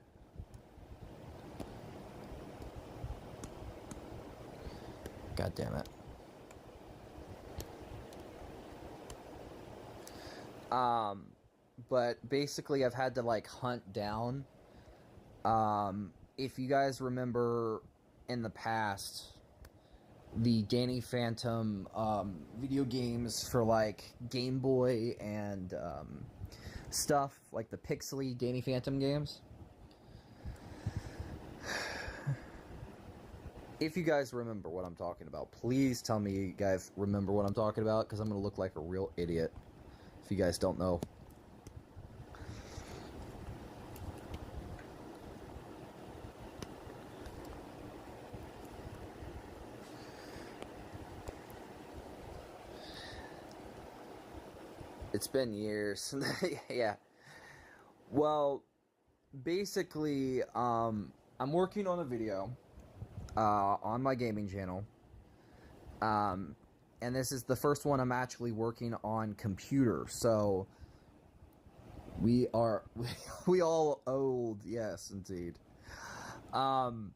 God damn it. But basically I've had to like hunt down, if you guys remember in the past, the Danny Phantom, video games for like Game Boy and, stuff, like the pixely Danny Phantom games. If you guys remember what I'm talking about, please tell me you guys remember what I'm talking about, because I'm going to look like a real idiot if you guys don't know. It's been years. Yeah. Well, basically, I'm working on a video on my gaming channel. And this is the first one I'm actually working on computer. So we are we all old, yes, indeed. And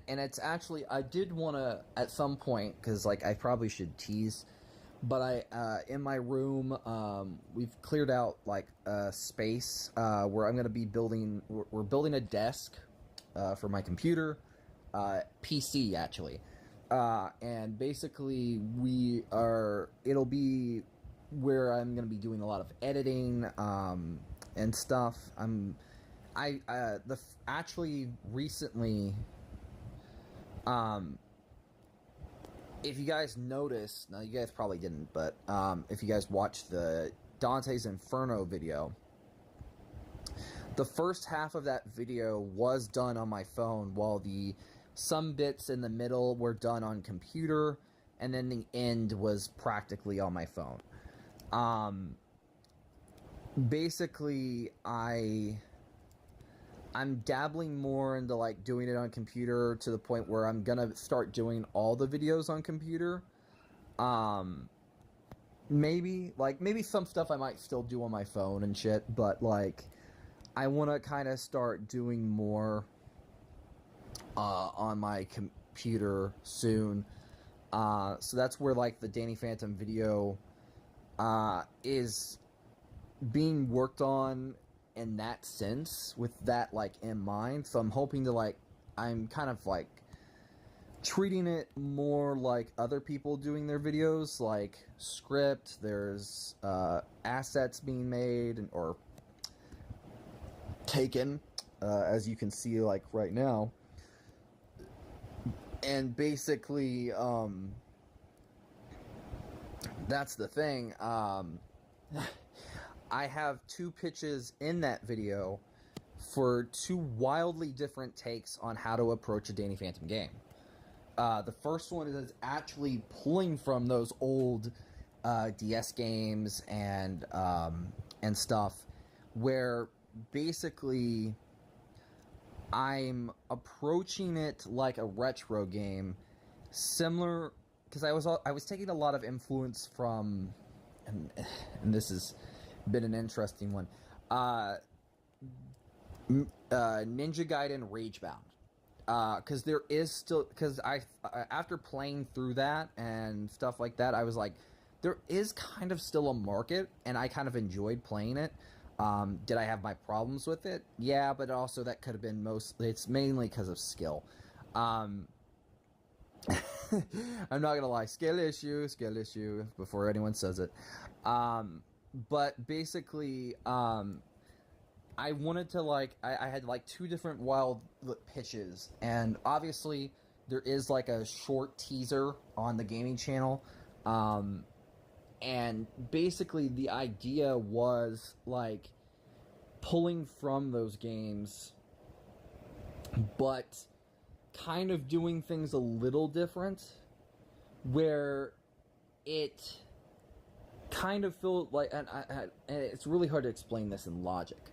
it's actually, I did want to at some point, because like I probably should tease, but I in my room, we've cleared out like a space where I'm going to be building. We're building a desk for my computer, PC actually, and basically it'll be where I'm going to be doing a lot of editing and stuff. Actually recently, if you guys noticed, now you guys probably didn't, but if you guys watched the Dante's Inferno video, the first half of that video was done on my phone, while some bits in the middle were done on computer, and then the end was practically on my phone. Basically, I'm dabbling more into like doing it on computer, to the point where I'm gonna start doing all the videos on computer. Maybe some stuff I might still do on my phone and shit, but like I want to kind of start doing more on my computer soon. So that's where like the Danny Phantom video is being worked on in that sense, with that like in mind. So I'm hoping to like, I'm kind of like treating it more like other people doing their videos, like script, there's assets being made or taken, as you can see like right now. And basically, that's the thing. I have 2 pitches in that video for 2 wildly different takes on how to approach a Danny Phantom game. The first one is actually pulling from those old DS games and stuff, where basically I'm approaching it like a retro game, similar, because I was taking a lot of influence from, and this has been an interesting one, Ninja Gaiden Ragebound, because there is still, because after playing through that and stuff like that, I was like, there is kind of still a market, and I kind of enjoyed playing it. Did I have my problems with it? Yeah, but also that could have been it's mainly because of skill. I'm not gonna lie, skill issue, before anyone says it. But basically, I wanted to like, I had like 2 different wild pitches, and obviously there is like a short teaser on the gaming channel, and basically the idea was like pulling from those games, but kind of doing things a little different, where it kind of felt like, and it's really hard to explain this in logic,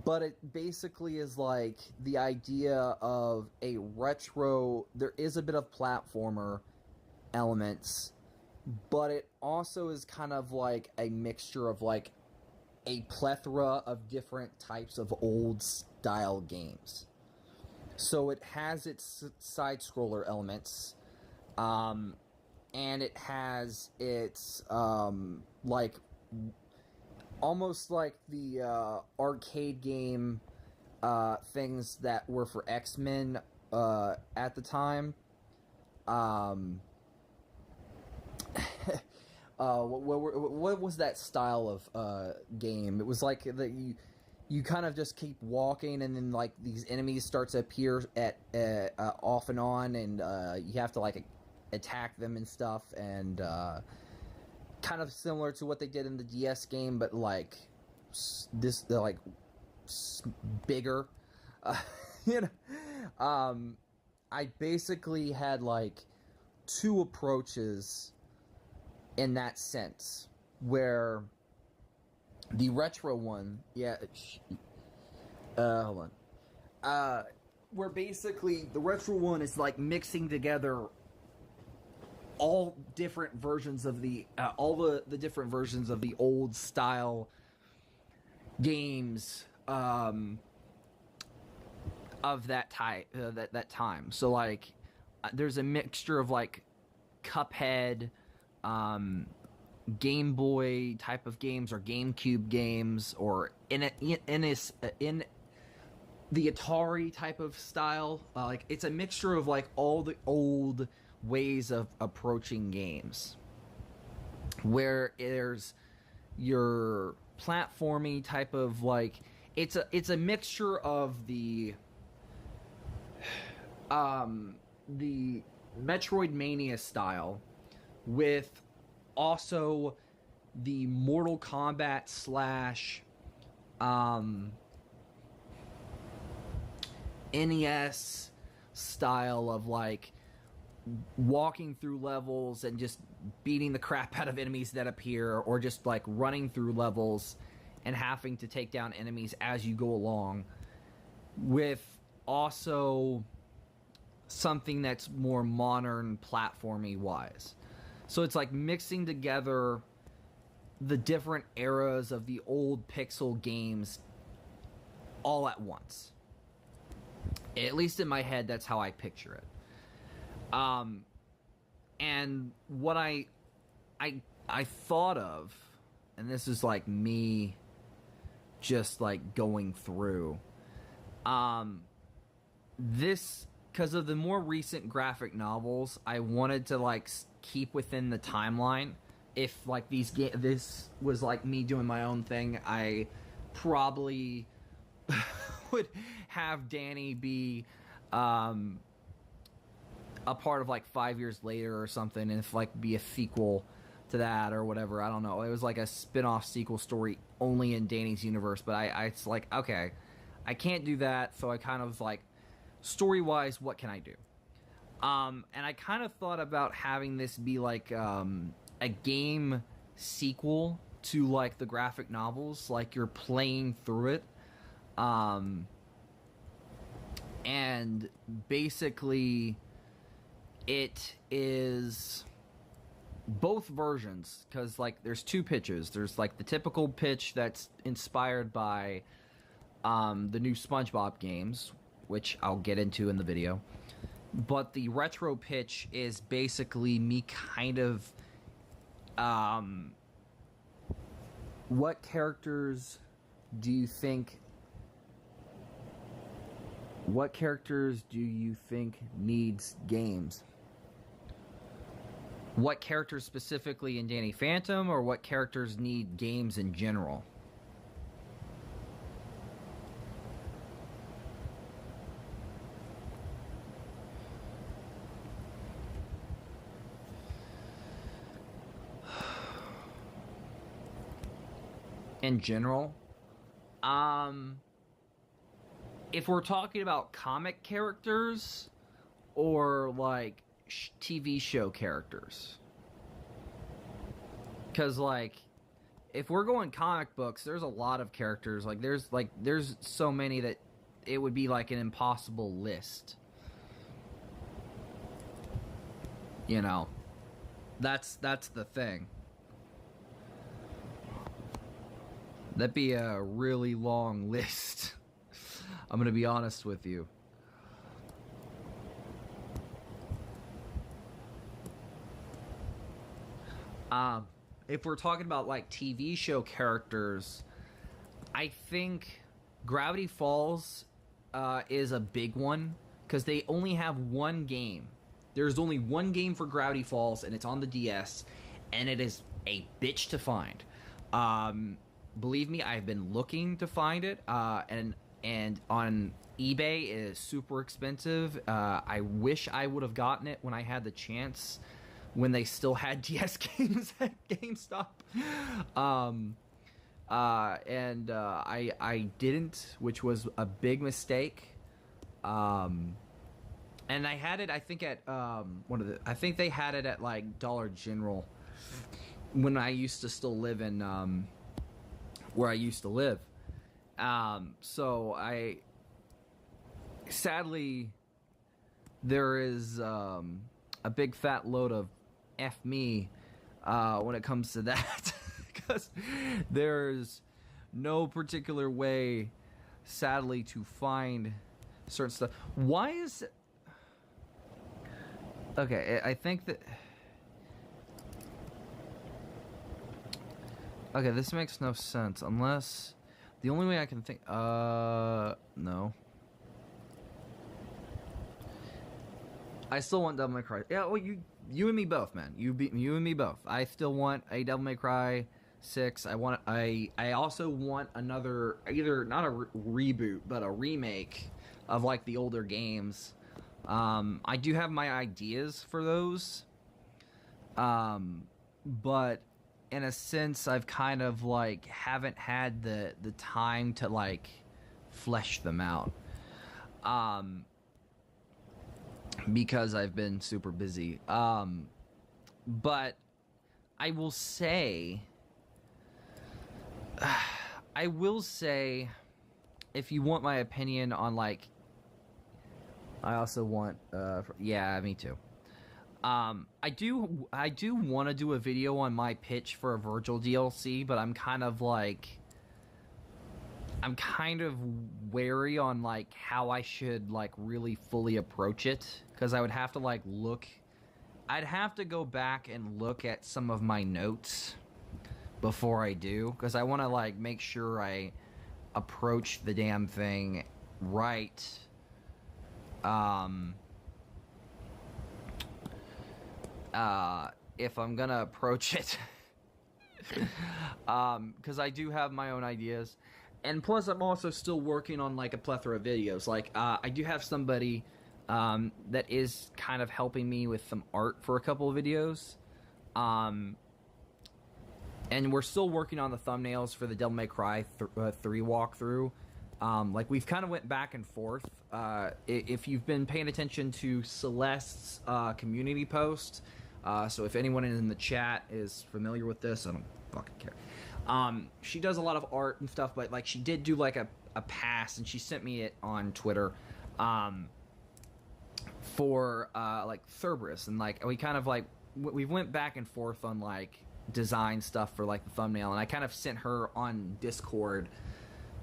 but it basically is like the idea of a retro, there is a bit of platformer elements, but it also is kind of like a mixture of like a plethora of different types of old style games. So it has its side-scroller elements, And it has its like almost like the arcade game things that were for X-Men at the time. What was that style of game? It was like that you kind of just keep walking, and then like these enemies start to appear at off and on, and you have to like attack them and stuff, and kind of similar to what they did in the DS game, but like this like bigger. You know, I basically had like two approaches in that sense, where the retro one, hold on, where basically the retro one is like mixing together all different versions of the all the different versions of the old style games of that type that time. So like there's a mixture of like Cuphead, Game Boy type of games, or GameCube games, or in the Atari type of style. Like it's a mixture of like all the old ways of approaching games, where there's your platformy type of like it's a mixture of the Metroidvania style with also the Mortal Kombat slash NES style of like walking through levels and just beating the crap out of enemies that appear, or just like running through levels and having to take down enemies as you go along, with also something that's more modern platformy wise. So it's like mixing together the different eras of the old pixel games all at once. At least in my head, that's how I picture it. And what I thought of, and this is like me just like going through, this, because of the more recent graphic novels, I wanted to like keep within the timeline. If like this was like me doing my own thing, I probably would have Danny be a part of like 5 years later or something, and if like be a sequel to that or whatever. I don't know. It was like a spin-off sequel story only in Danny's universe, but I it's like, okay, I can't do that, so I kind of like, story-wise, what can I do? And I kind of thought about having this be like a game sequel to like the graphic novels, like you're playing through it. And basically it is both versions, because like there's two pitches. There's like the typical pitch that's inspired by the new SpongeBob games, which I'll get into in the video. But the retro pitch is basically me kind of what characters do you think needs games? What characters specifically in Danny Phantom, or what characters need games in general? In general, if we're talking about comic characters or like TV show characters, because like if we're going comic books, there's a lot of characters. Like there's so many that it would be like an impossible list. You know, that's the thing. That'd be a really long list. I'm gonna be honest with you. If we're talking about like TV show characters, I think Gravity Falls is a big one because they only have one game. There's only one game for Gravity Falls, and it's on the DS, and it is a bitch to find. Believe me, I've been looking to find it, and on eBay it is super expensive. I wish I would have gotten it when I had the chance, when they still had DS games at GameStop. I didn't, which was a big mistake. And I had it, I think, at I think they had it at like Dollar General when I used to still live in where I used to live. So sadly there is a big fat load of F me when it comes to that. Because there's no particular way, sadly, to find certain stuff. Why is it? Okay, I think that... Okay, this makes no sense, unless... The only way I can think... No. I still want Devil May Cry. Yeah, well, you and me both, man. You and me both. I still want a Devil May Cry 6. I also want another, either not a reboot but a remake of like the older games. I do have my ideas for those, but in a sense I've kind of like haven't had the time to like flesh them out, because I've been super busy. But I will say, if you want my opinion on like, I also want, yeah, me too. I do want to do a video on my pitch for a Virgil DLC, but I'm kind of wary on like how I should like really fully approach it, because I would have to like I'd have to go back and look at some of my notes before I do, because I want to like make sure I approach the damn thing right. If I'm gonna approach it, because I do have my own ideas, and plus I'm also still working on like a plethora of videos. Like I do have somebody that is kind of helping me with some art for a couple of videos, and we're still working on the thumbnails for the Devil May Cry 3 walkthrough. Like we've kind of went back and forth. If you've been paying attention to Celeste's community post, so if anyone in the chat is familiar with this, I don't fucking care. She does a lot of art and stuff, but like she did do like a pass, and she sent me it on Twitter, for like Cerberus, and like we kind of like we went back and forth on like design stuff for like the thumbnail, and I kind of sent her on Discord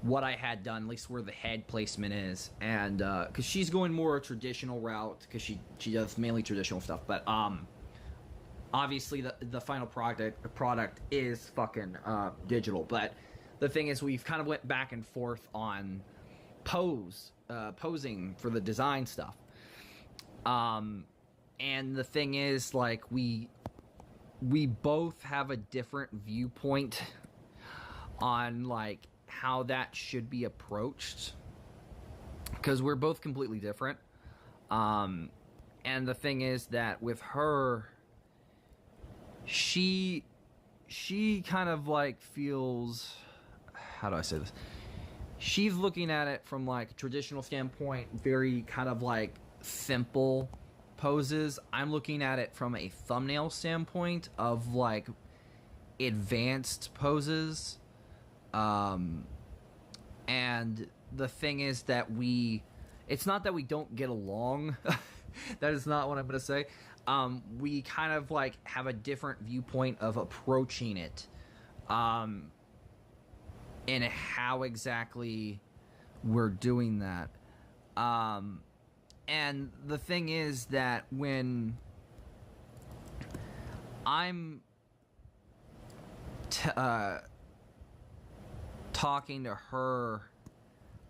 what I had done, at least where the head placement is, and because she's going more a traditional route, because she does mainly traditional stuff, but obviously the final product is fucking digital. But the thing is, we've kind of went back and forth on posing for the design stuff, and the thing is, like we both have a different viewpoint on like how that should be approached, because we're both completely different. And the thing is that with her, she kind of like feels, how do I say this? She's looking at it from like a traditional standpoint, very kind of like simple poses. I'm looking at it from a thumbnail standpoint of like advanced poses. And the thing is that it's not that we don't get along. That is not what I'm going to say. We kind of like have a different viewpoint of approaching it, and how exactly we're doing that. And the thing is that when I'm talking to her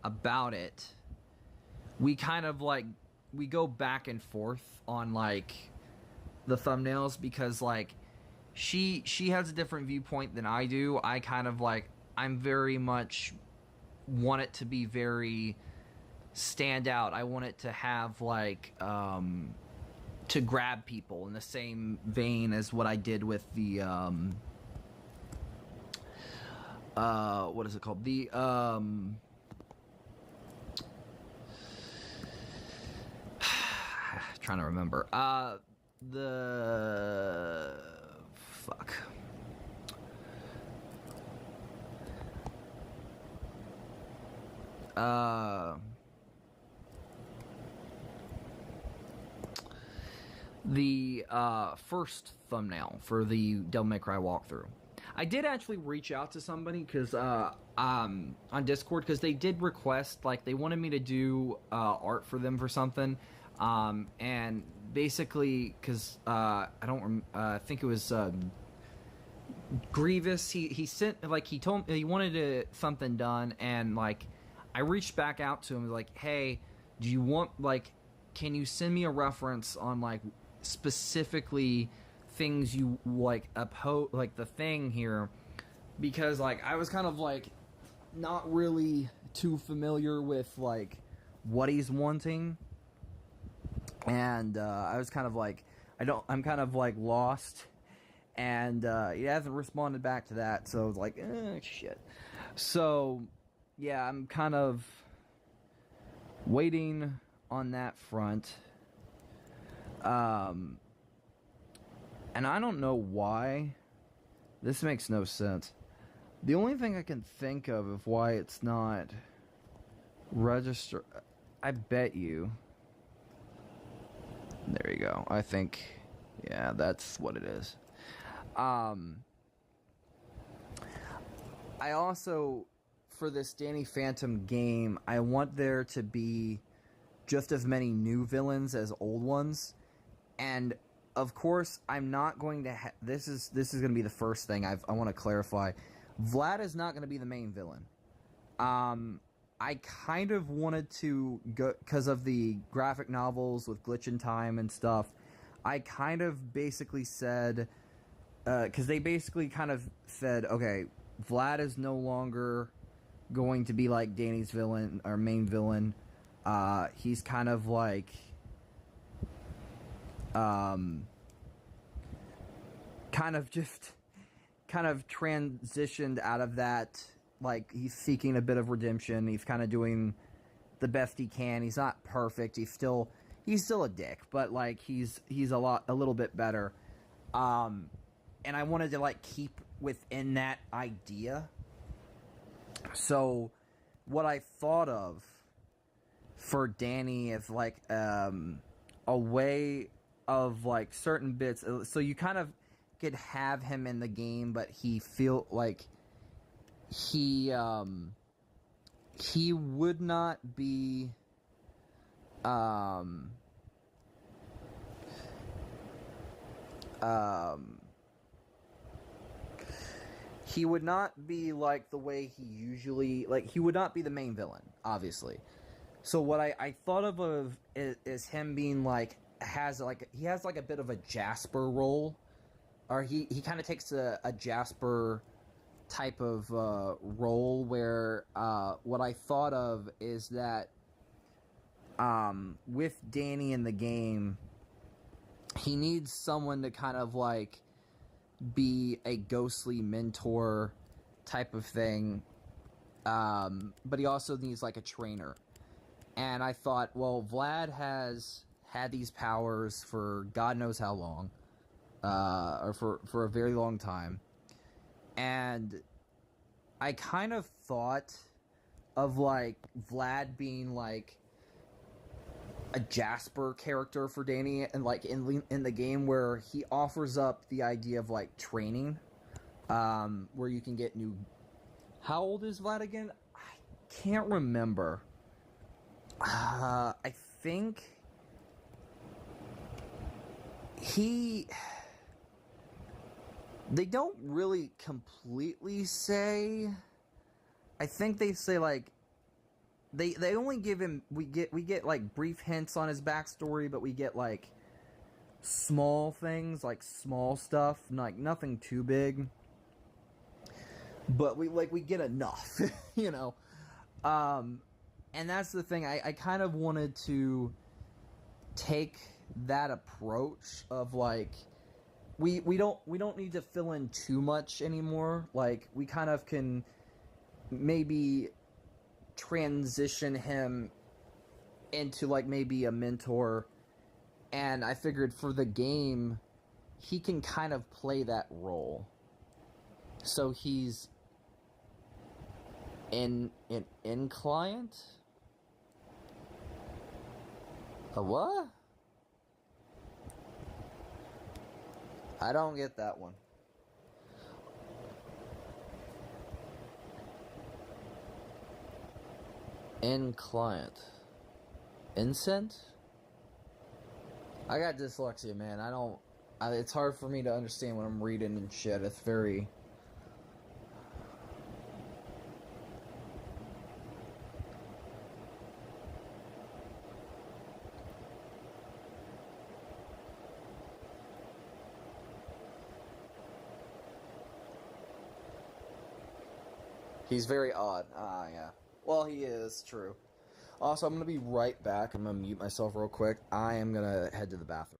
about it, we kind of like we go back and forth on like the thumbnails, because like she has a different viewpoint than I do. I kind of like, I'm very much want it to be very stand out. I want it to have like to grab people in the same vein as what I did with the what is it called? The trying to remember. The fuck. The first thumbnail for the Devil May Cry walkthrough. I did actually reach out to somebody because on Discord, because they did request, like, they wanted me to do art for them for something, and basically because I think it was Grievous. He sent, like, he told me he wanted something done, and like I reached back out to him like, hey, do you want, like, can you send me a reference on like specifically things you like like the thing here, because like I was kind of like not really too familiar with like what he's wanting, and I was kind of like I'm kind of like lost, and he hasn't responded back to that, so I was like, shit. So yeah, I'm kind of waiting on that front. And I don't know why. This makes no sense. The only thing I can think of why it's not register. I bet you. There you go. I think, yeah, that's what it is. I also, for this Danny Phantom game, I want there to be just as many new villains as old ones, and of course I'm not going to this is going to be the first thing I want to clarify. Vlad is not going to be the main villain. I kind of wanted to go, because of the graphic novels with Glitch in Time and stuff, I kind of basically said, because they basically kind of said, okay, Vlad is no longer going to be like Danny's villain or main villain. He's kind of like kind of transitioned out of that. Like, he's seeking a bit of redemption. He's kind of doing the best he can. He's not perfect. He's still a dick, but like he's a little bit better. And I wanted to like keep within that idea. So what I thought of for Danny is like a way of like certain bits, so you kind of could have him in the game, but he feel like he would not be he would not be like the way he usually, like, he would not be the main villain, obviously. So what I thought of is him being like, he has like a bit of a Jasper role, or he kind of takes a Jasper type of role, where what I thought of is that with Danny in the game, he needs someone to kind of like be a ghostly mentor type of thing, but he also needs like a trainer. And I thought, well, Vlad has had these powers for God knows how long, or for a very long time, and I kind of thought of like Vlad being like a Jasper character for Danny, and like in the game, where he offers up the idea of like training, where you can get new. How old is Vlad again? I can't remember. I think They don't really completely say. I think they say like they only give him we get like brief hints on his backstory, but we get like small things, like small stuff, like nothing too big. But we get enough, you know. And that's the thing. I kind of wanted to take that approach of like we don't need to fill in too much anymore. Like we kind of can maybe transition him into like maybe a mentor, and I figured for the game he can kind of play that role. So he's in client? A what? I don't get that one. In client. Incent? I got dyslexia, man. It's hard for me to understand when I'm reading and shit. It's very... He's very odd. Ah, yeah. Well, he is, true. Also, I'm going to be right back. I'm going to mute myself real quick. I am going to head to the bathroom.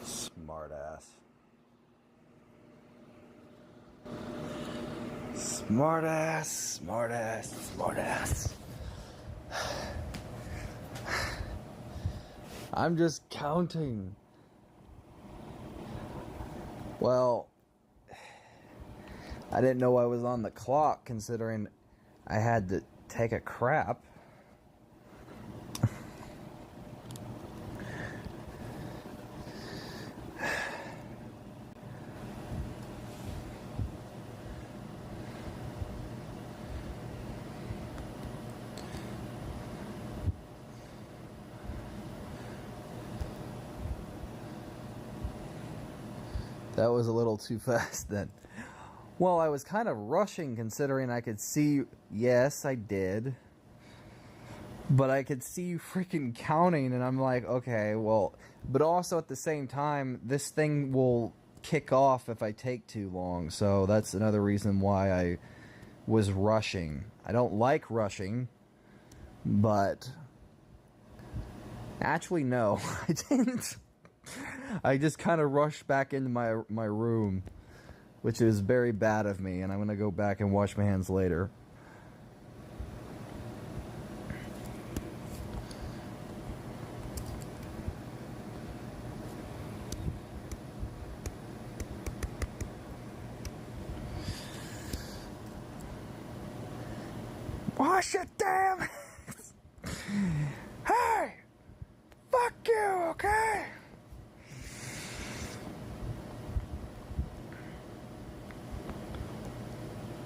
Smart ass. Smart ass, smart ass, smart ass. I'm just counting. Well, I didn't know I was on the clock considering I had to take a crap. That was a little too fast then. Well, I was kind of rushing considering I could see... Yes, I did. But I could see you freaking counting, and I'm like, okay, well... But also at the same time, this thing will kick off if I take too long. So that's another reason why I was rushing. I don't like rushing, but... Actually, no, I didn't. I just kind of rushed back into my room, which is very bad of me, and I'm going to go back and wash my hands later. Wash it, damn! Hey! Fuck you, okay?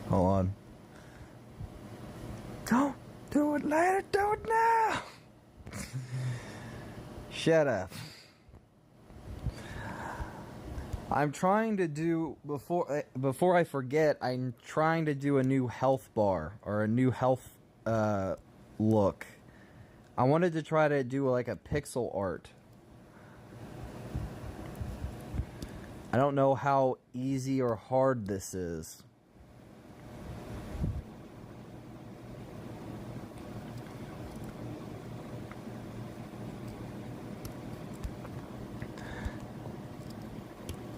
Hold on. Don't do it later, do it now! Shut up. I'm trying to do, before I forget, I'm trying to do a new health bar, or a new health look. I wanted to try to do like a pixel art. I don't know how easy or hard this is.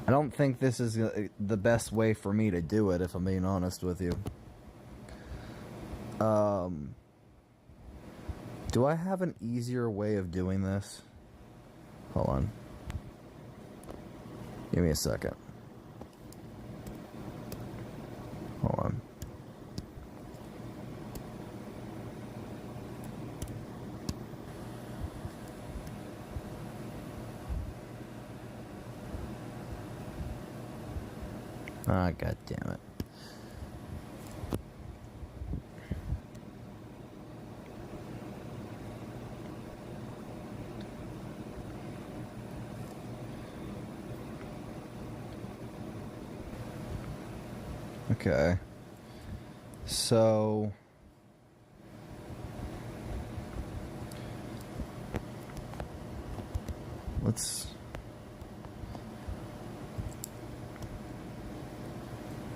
I don't think this is the best way for me to do it, if I'm being honest with you. Do I have an easier way of doing this? Hold on. Give me a second. Hold on. Ah, god damn it. Okay. So let's...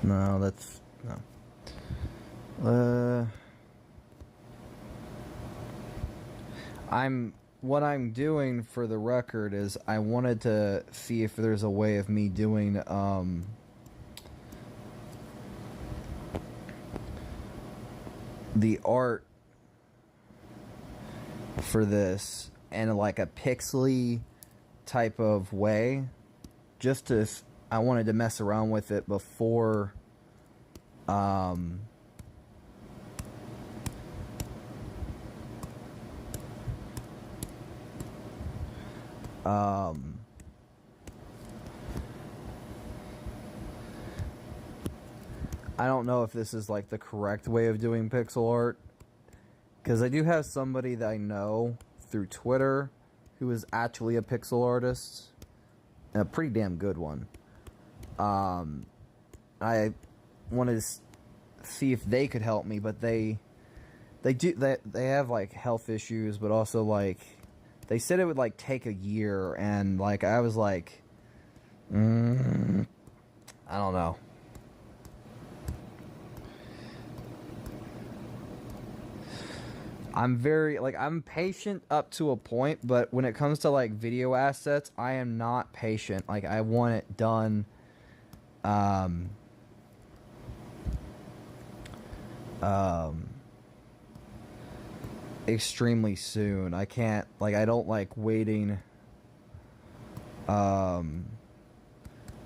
No, that's... No. What I'm doing, for the record, is I wanted to see if there's a way of me doing, the art for this in like a pixely type of way, just to... I wanted to mess around with it before I don't know if this is like the correct way of doing pixel art, because I do have somebody that I know through Twitter who is actually a pixel artist, and a pretty damn good one. I wanted to see if they could help me, but they have like health issues, but also like they said it would like take a year, and like I was like, I don't know. I'm patient up to a point, but when it comes to like video assets, I am not patient. Like I want it done extremely soon. I can't, like, I don't like waiting,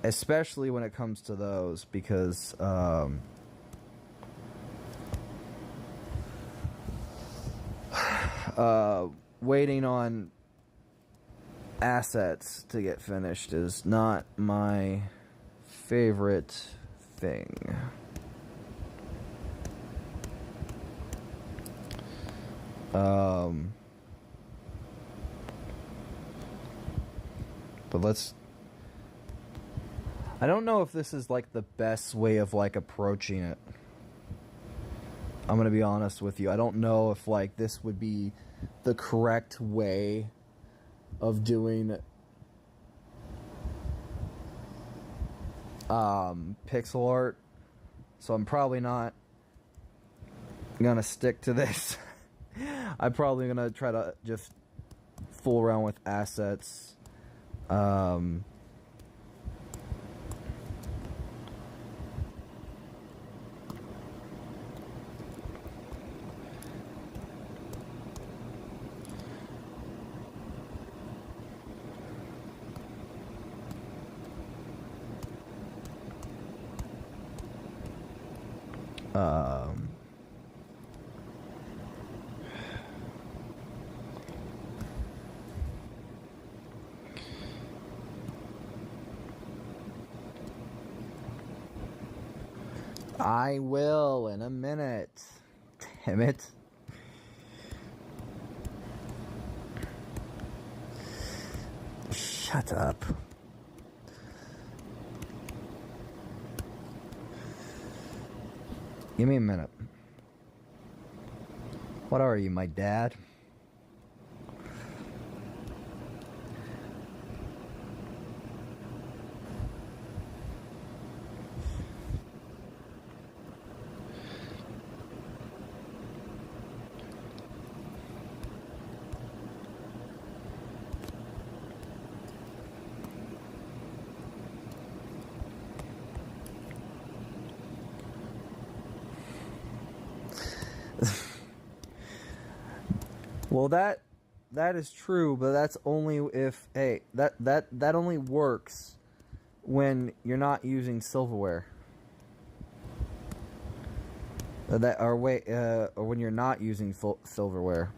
especially when it comes to those, because waiting on assets to get finished is not my favorite thing. But let's... I don't know if this is like the best way of like approaching it. I'm gonna be honest with you. I don't know if like this would be the correct way of doing pixel art. So I'm probably not gonna stick to this. I'm probably gonna try to just fool around with assets. I will in a minute. Damn it. Shut up. Give me a minute. What are you, my dad? Well, that is true, but that's only if, hey, that only works when you're not using silverware. Or when you're not using silverware.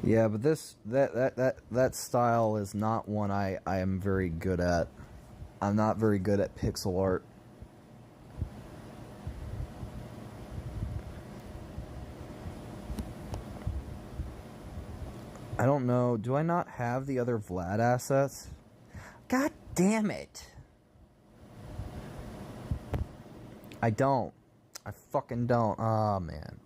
Yeah, but that style is not one I am very good at. I'm not very good at pixel art. I don't know. Do I not have the other Vlad assets? God damn it. I don't. I fucking don't. Oh, man.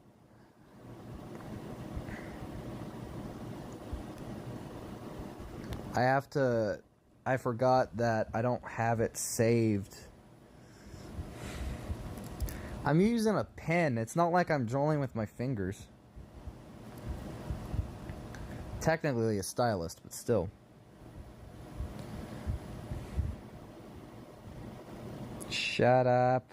I forgot that I don't have it saved. I'm using a pen. It's not like I'm drawing with my fingers. Technically a stylist, but still. Shut up.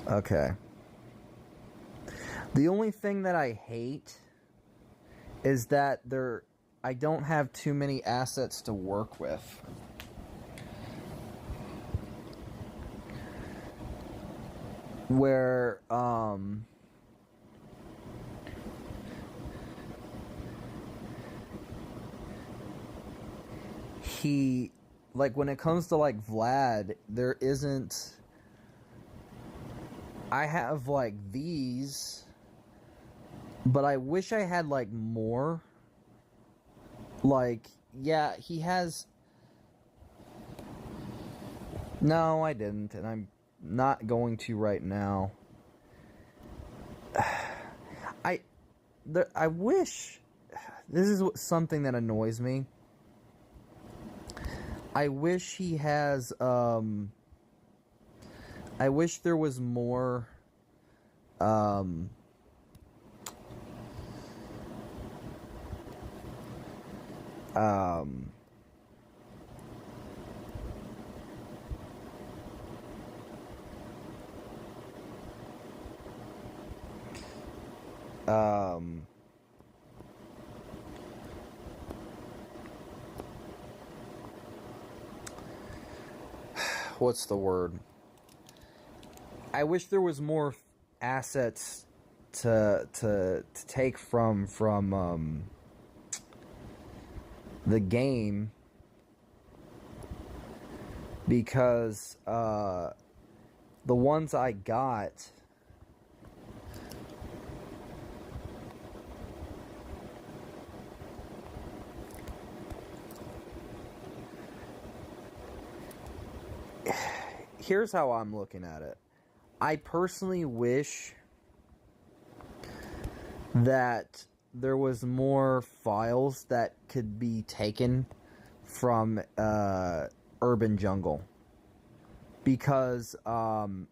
Okay. The only thing that I hate is that I don't have too many assets to work with. Where, like, when it comes to, like, Vlad, there isn't... I have, like, these, but I wish I had, like, more. Like, yeah, he has No, I didn't, and I'm not going to right now. I wish... This is something that annoys me. I wish he has, I wish there was more, um, what's the word? I wish there was more assets to take from the game, because the ones I got, here's how I'm looking at it. I personally wish that there was more files that could be taken from Urban Jungle, because I'm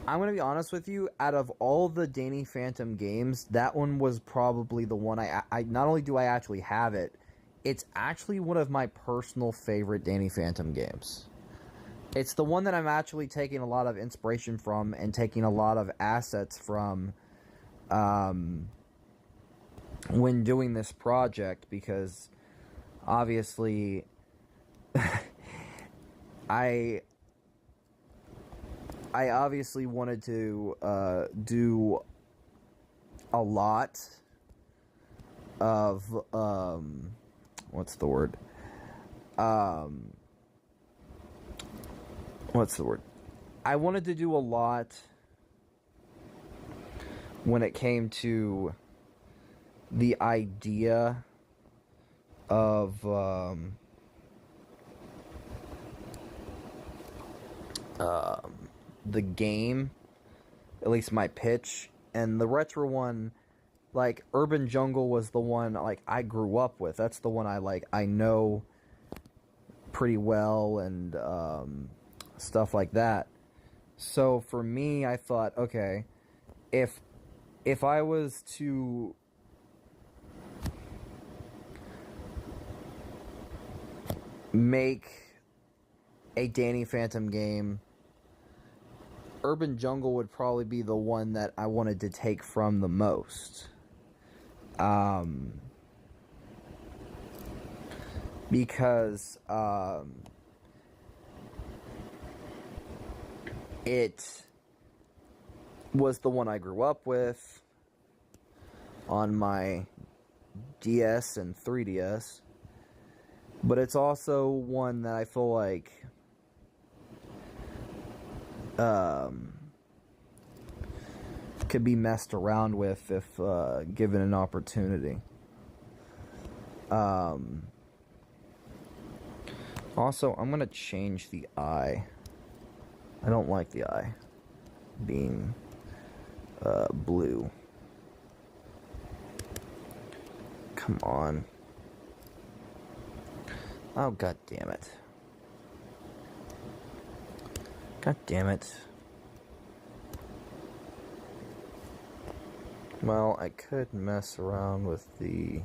gonna be honest with you, out of all the Danny Phantom games, that one was probably the one I not only do I actually have it, it's actually one of my personal favorite Danny Phantom games. It's the one that I'm actually taking a lot of inspiration from and taking a lot of assets from when doing this project, because obviously I obviously wanted to do a lot of what's the word? I wanted to do a lot when it came to the idea of the game, at least my pitch. And the retro one, like Urban Jungle, was the one like I grew up with. That's the one I know pretty well, and stuff like that. So for me, I thought, okay, if I was to make a Danny Phantom game, Urban Jungle would probably be the one that I wanted to take from the most. Because it was the one I grew up with on my DS and 3DS, but it's also one that I feel like could be messed around with if given an opportunity. Also, I'm gonna change the eye. I don't like the eye being blue. Come on. Oh, god damn it. God damn it. Well, I could mess around with the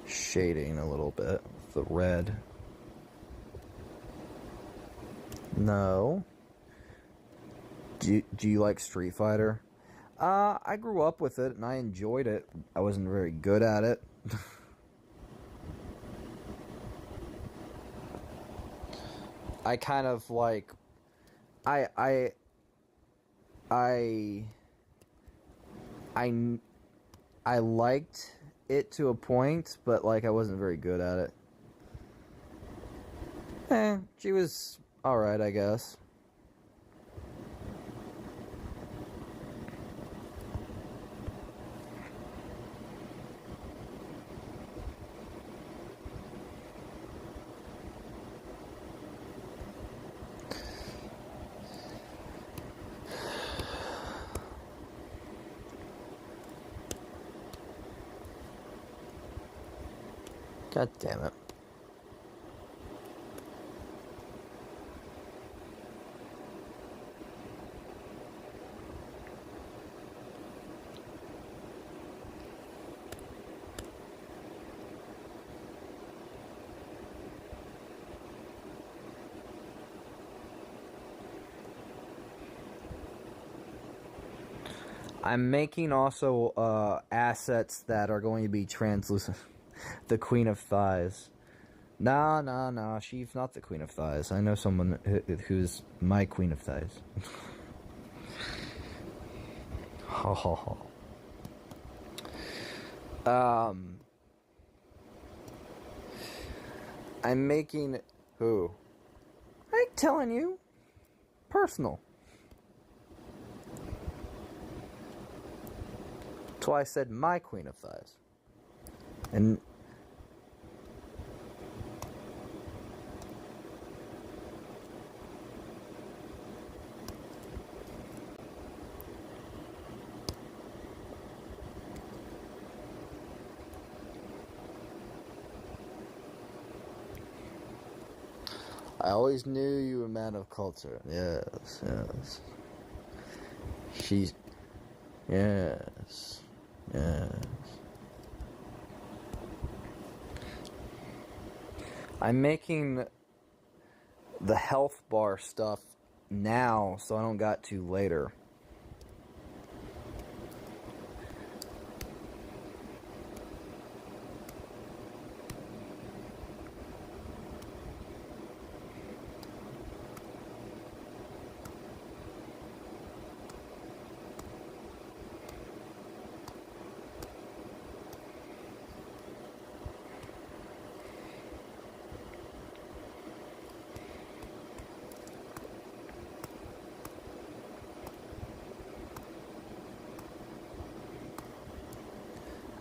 shading a little bit, with the red. No. Do you like Street Fighter? I grew up with it and I enjoyed it. I wasn't very good at it. I kind of like I liked it to a point, but like I wasn't very good at it. She was alright, I guess. God damn it. I'm making also assets that are going to be translucent. The Queen of Thighs. Nah, she's not the Queen of Thighs. I know someone who's my Queen of Thighs. Ho ho ho. I'm making... Who? I'm telling you. Personal. That's why I said my Queen of Thighs. And... I always knew you were a man of culture. Yes. She's... Yes. I'm making the health bar stuff now so I don't got to later.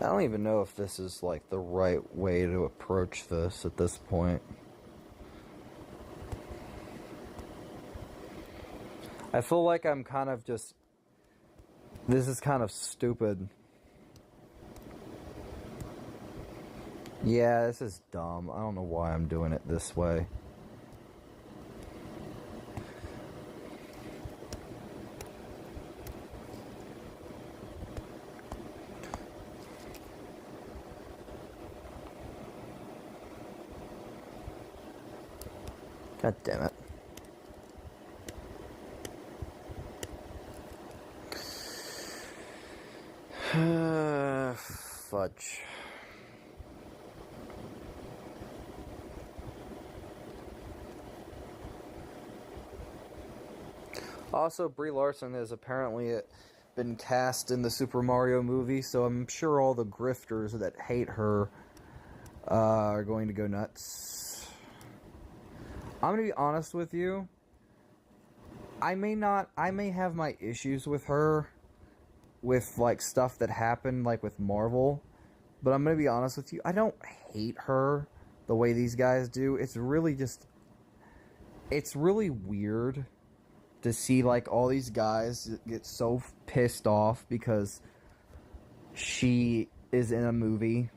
I don't even know if this is like the right way to approach this at this point. I feel like I'm kind of just... This is kind of stupid. Yeah, this is dumb. I don't know why I'm doing it this way. God damn it. Fudge. Also, Brie Larson has apparently been cast in the Super Mario movie, so I'm sure all the grifters that hate her are going to go nuts. I'm gonna be honest with you. I may have my issues with her, with like stuff that happened like with Marvel, but I'm gonna be honest with you. I don't hate her the way these guys do. It's really weird to see like all these guys get so pissed off because she is in a movie.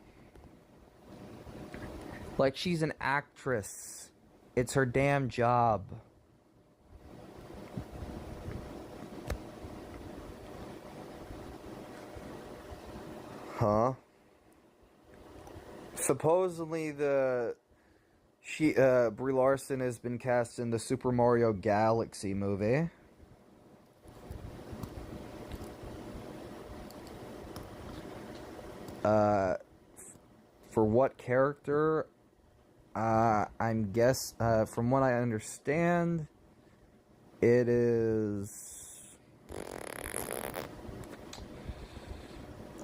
Like, she's an actress. It's her damn job. Huh? Supposedly Brie Larson has been cast in the Super Mario Galaxy movie. For what character? I'm from what I understand, it is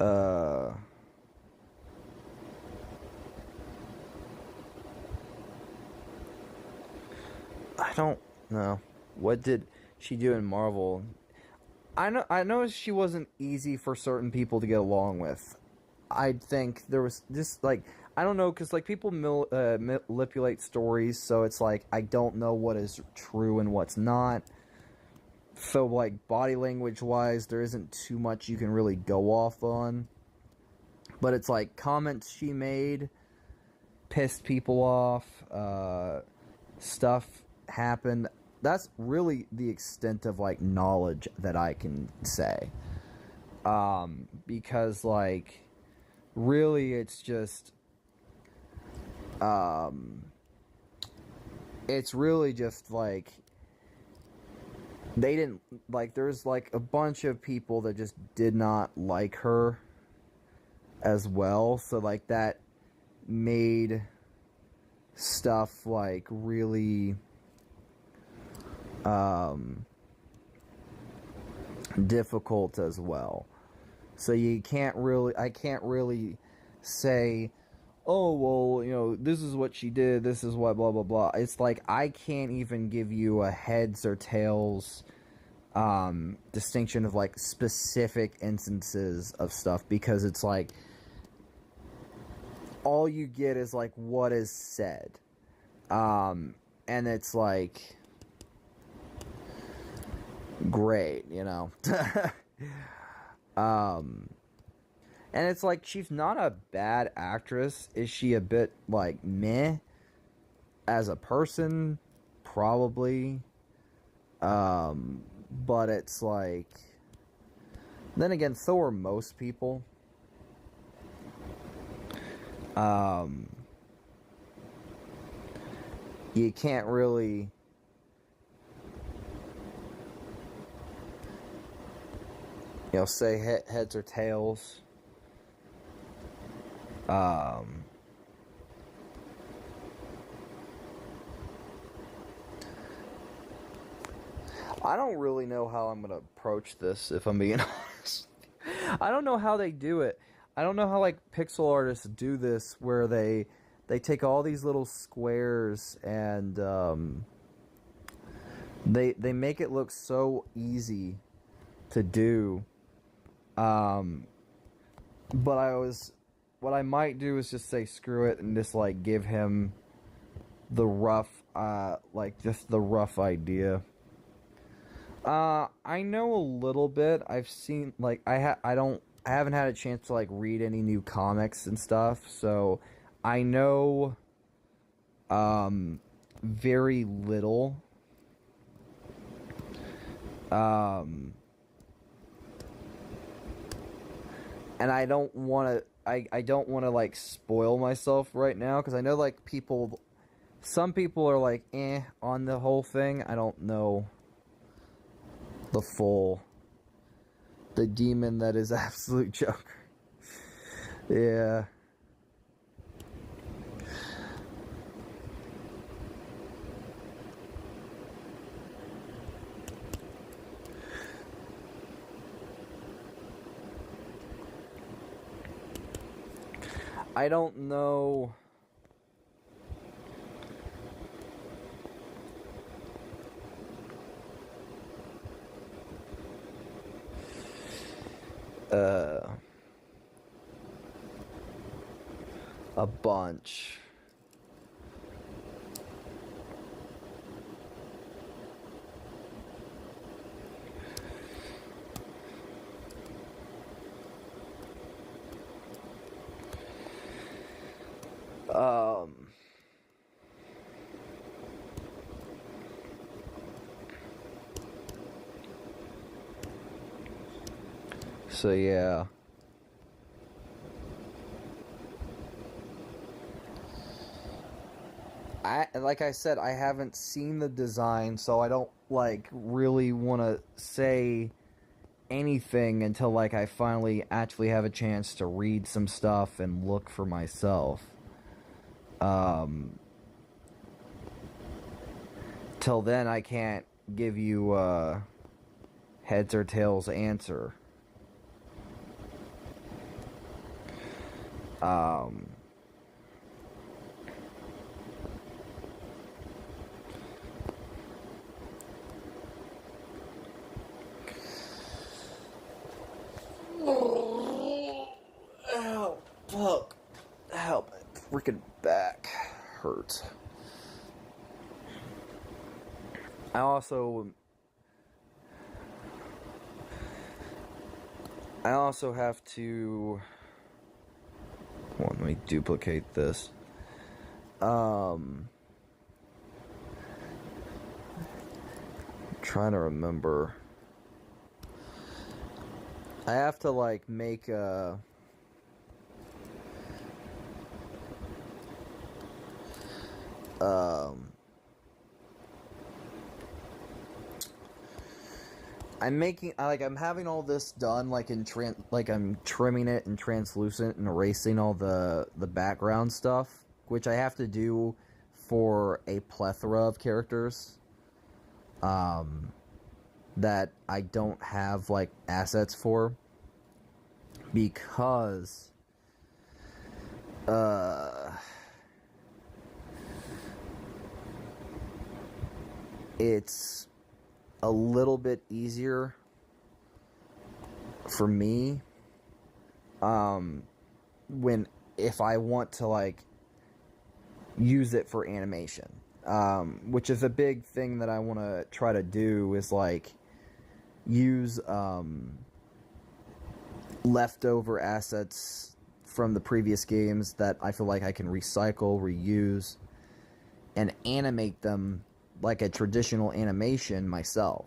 I don't know. What did she do in Marvel? I know she wasn't easy for certain people to get along with. I think there was just like, I don't know, because like people manipulate stories, so it's like I don't know what is true and what's not. So like body language wise, there isn't too much you can really go off on. But it's like comments she made pissed people off. Stuff happened. That's really the extent of like knowledge that I can say. Because like really it's just it's really just like they didn't like there's like a bunch of people that just did not like her as well, so like that made stuff like really difficult as well. So I can't really say, oh, well, you know, this is what she did, this is what blah blah blah. It's like I can't even give you a heads or tails distinction of like specific instances of stuff, because it's like all you get is like what is said, and it's like great, you know. And it's like, she's not a bad actress. Is she a bit, like, meh? As a person? Probably. But it's like... Then again, so are most people. You can't really... You know, say heads or tails. I don't really know how I'm gonna approach this, if I'm being honest. I don't know how they do it. I don't know how like pixel artists do this, where they take all these little squares and they make it look so easy to do. But what I might do is just say screw it and just like give him the rough, like just the rough idea. I know a little bit. I've seen like I haven't had a chance to like read any new comics and stuff, so I know very little. And I don't want to. I don't want to like spoil myself right now, because I know like some people are like on the whole thing. I don't know the demon that is Absolute Joker. Yeah. I don't know. A bunch. So yeah. Like I said, I haven't seen the design, so I don't like really want to say anything until like I finally actually have a chance to read some stuff and look for myself. Till then, I can't give you a heads or tails answer. Oh, fuck. Help, my freaking back hurts. I also have to... Hold on, let me duplicate this. Trying to remember. I have to like make a I'm having all this done like like I'm trimming it in translucent and erasing all the background stuff, which I have to do for a plethora of characters that I don't have like assets for, because it's a little bit easier for me if I want to like use it for animation, which is a big thing that I want to try to do, is like use leftover assets from the previous games that I feel like I can recycle, reuse, and animate them like a traditional animation myself.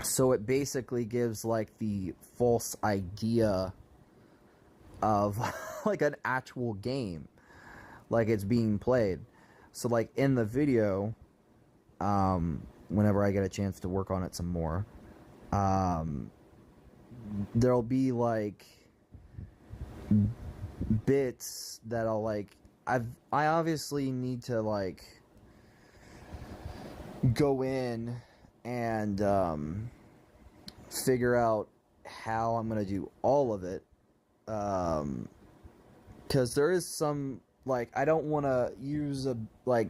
So it basically gives like the false idea of like an actual game, like it's being played. So like in the video, whenever I get a chance to work on it some more, there'll be like bits that I'll like I obviously need to like go in and figure out how I'm gonna do all of it, because there is some like I don't want to use a like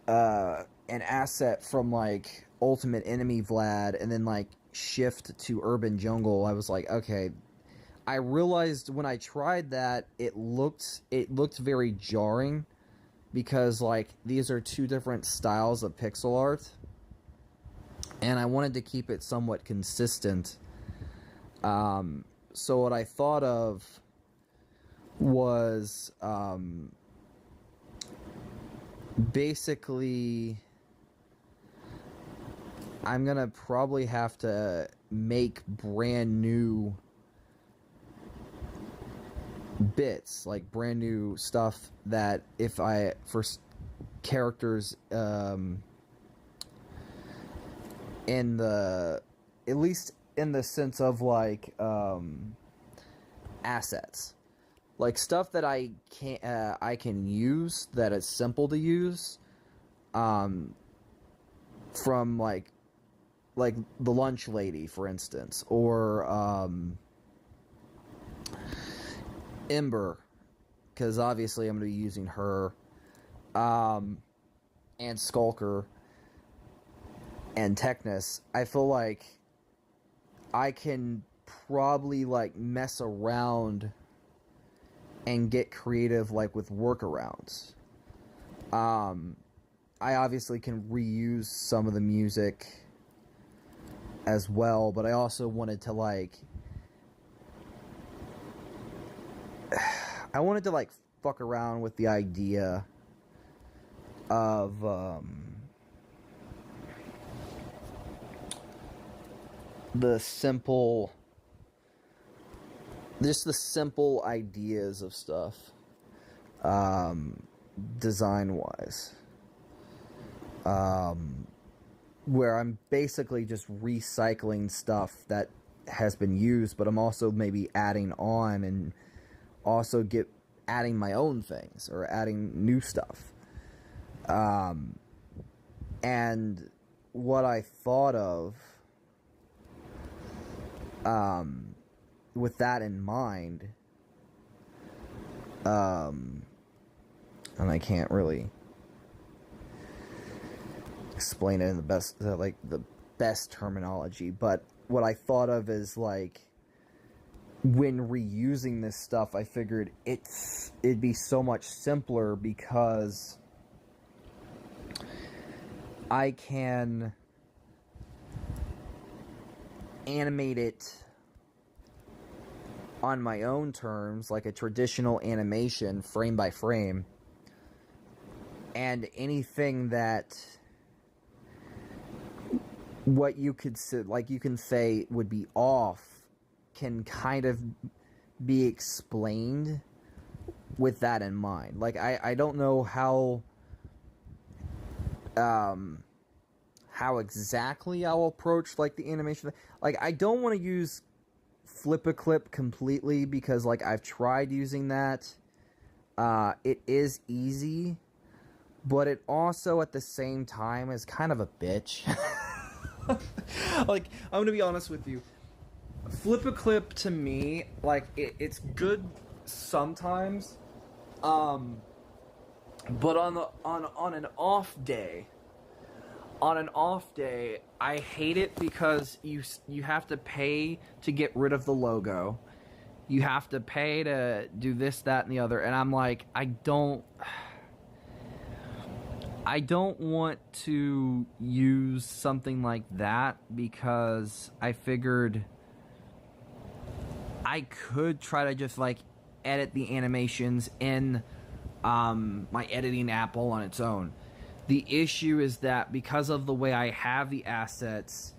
an asset from like Ultimate Enemy Vlad and then like shift to Urban Jungle. I was like, okay, I realized when I tried that it looked very jarring, because like these are two different styles of pixel art, and I wanted to keep it somewhat consistent. So what I thought of was basically I'm gonna probably have to make brand new bits, like brand new stuff, that if I for characters in the, at least in the sense of like assets, like stuff that I can use, that is simple to use, from like the lunch lady, for instance, or Ember, because obviously I'm going to be using her, and Skulker and Technus. I feel like I can probably like mess around and get creative like with workarounds. I obviously can reuse some of the music as well, but I also wanted to like fuck around with the idea of the simple ideas of stuff, design wise, where I'm basically just recycling stuff that has been used, but I'm also maybe adding on, and also adding my own things, or adding new stuff. And what I thought of, with that in mind, and I can't really explain it in the best terminology, but what I thought of is like, when reusing this stuff, I figured it'd be so much simpler, because I can animate it on my own terms, like a traditional animation, frame by frame, and anything that what you could like you can say would be off can kind of be explained with that in mind. Like I don't know how exactly I'll approach like the animation. Like I don't want to use flip a clip completely because like I've tried using that. It is easy, but it also at the same time is kind of a bitch. Like, I'm gonna be honest with you. Flip a clip to me, like, it's good sometimes. But on an off day, I hate it because you have to pay to get rid of the logo. You have to pay to do this, that, and the other, and I'm like, I don't want to use something like that because I figured I could try to just like edit the animations in my editing app all on its own. The issue is that because of the way I have the assets,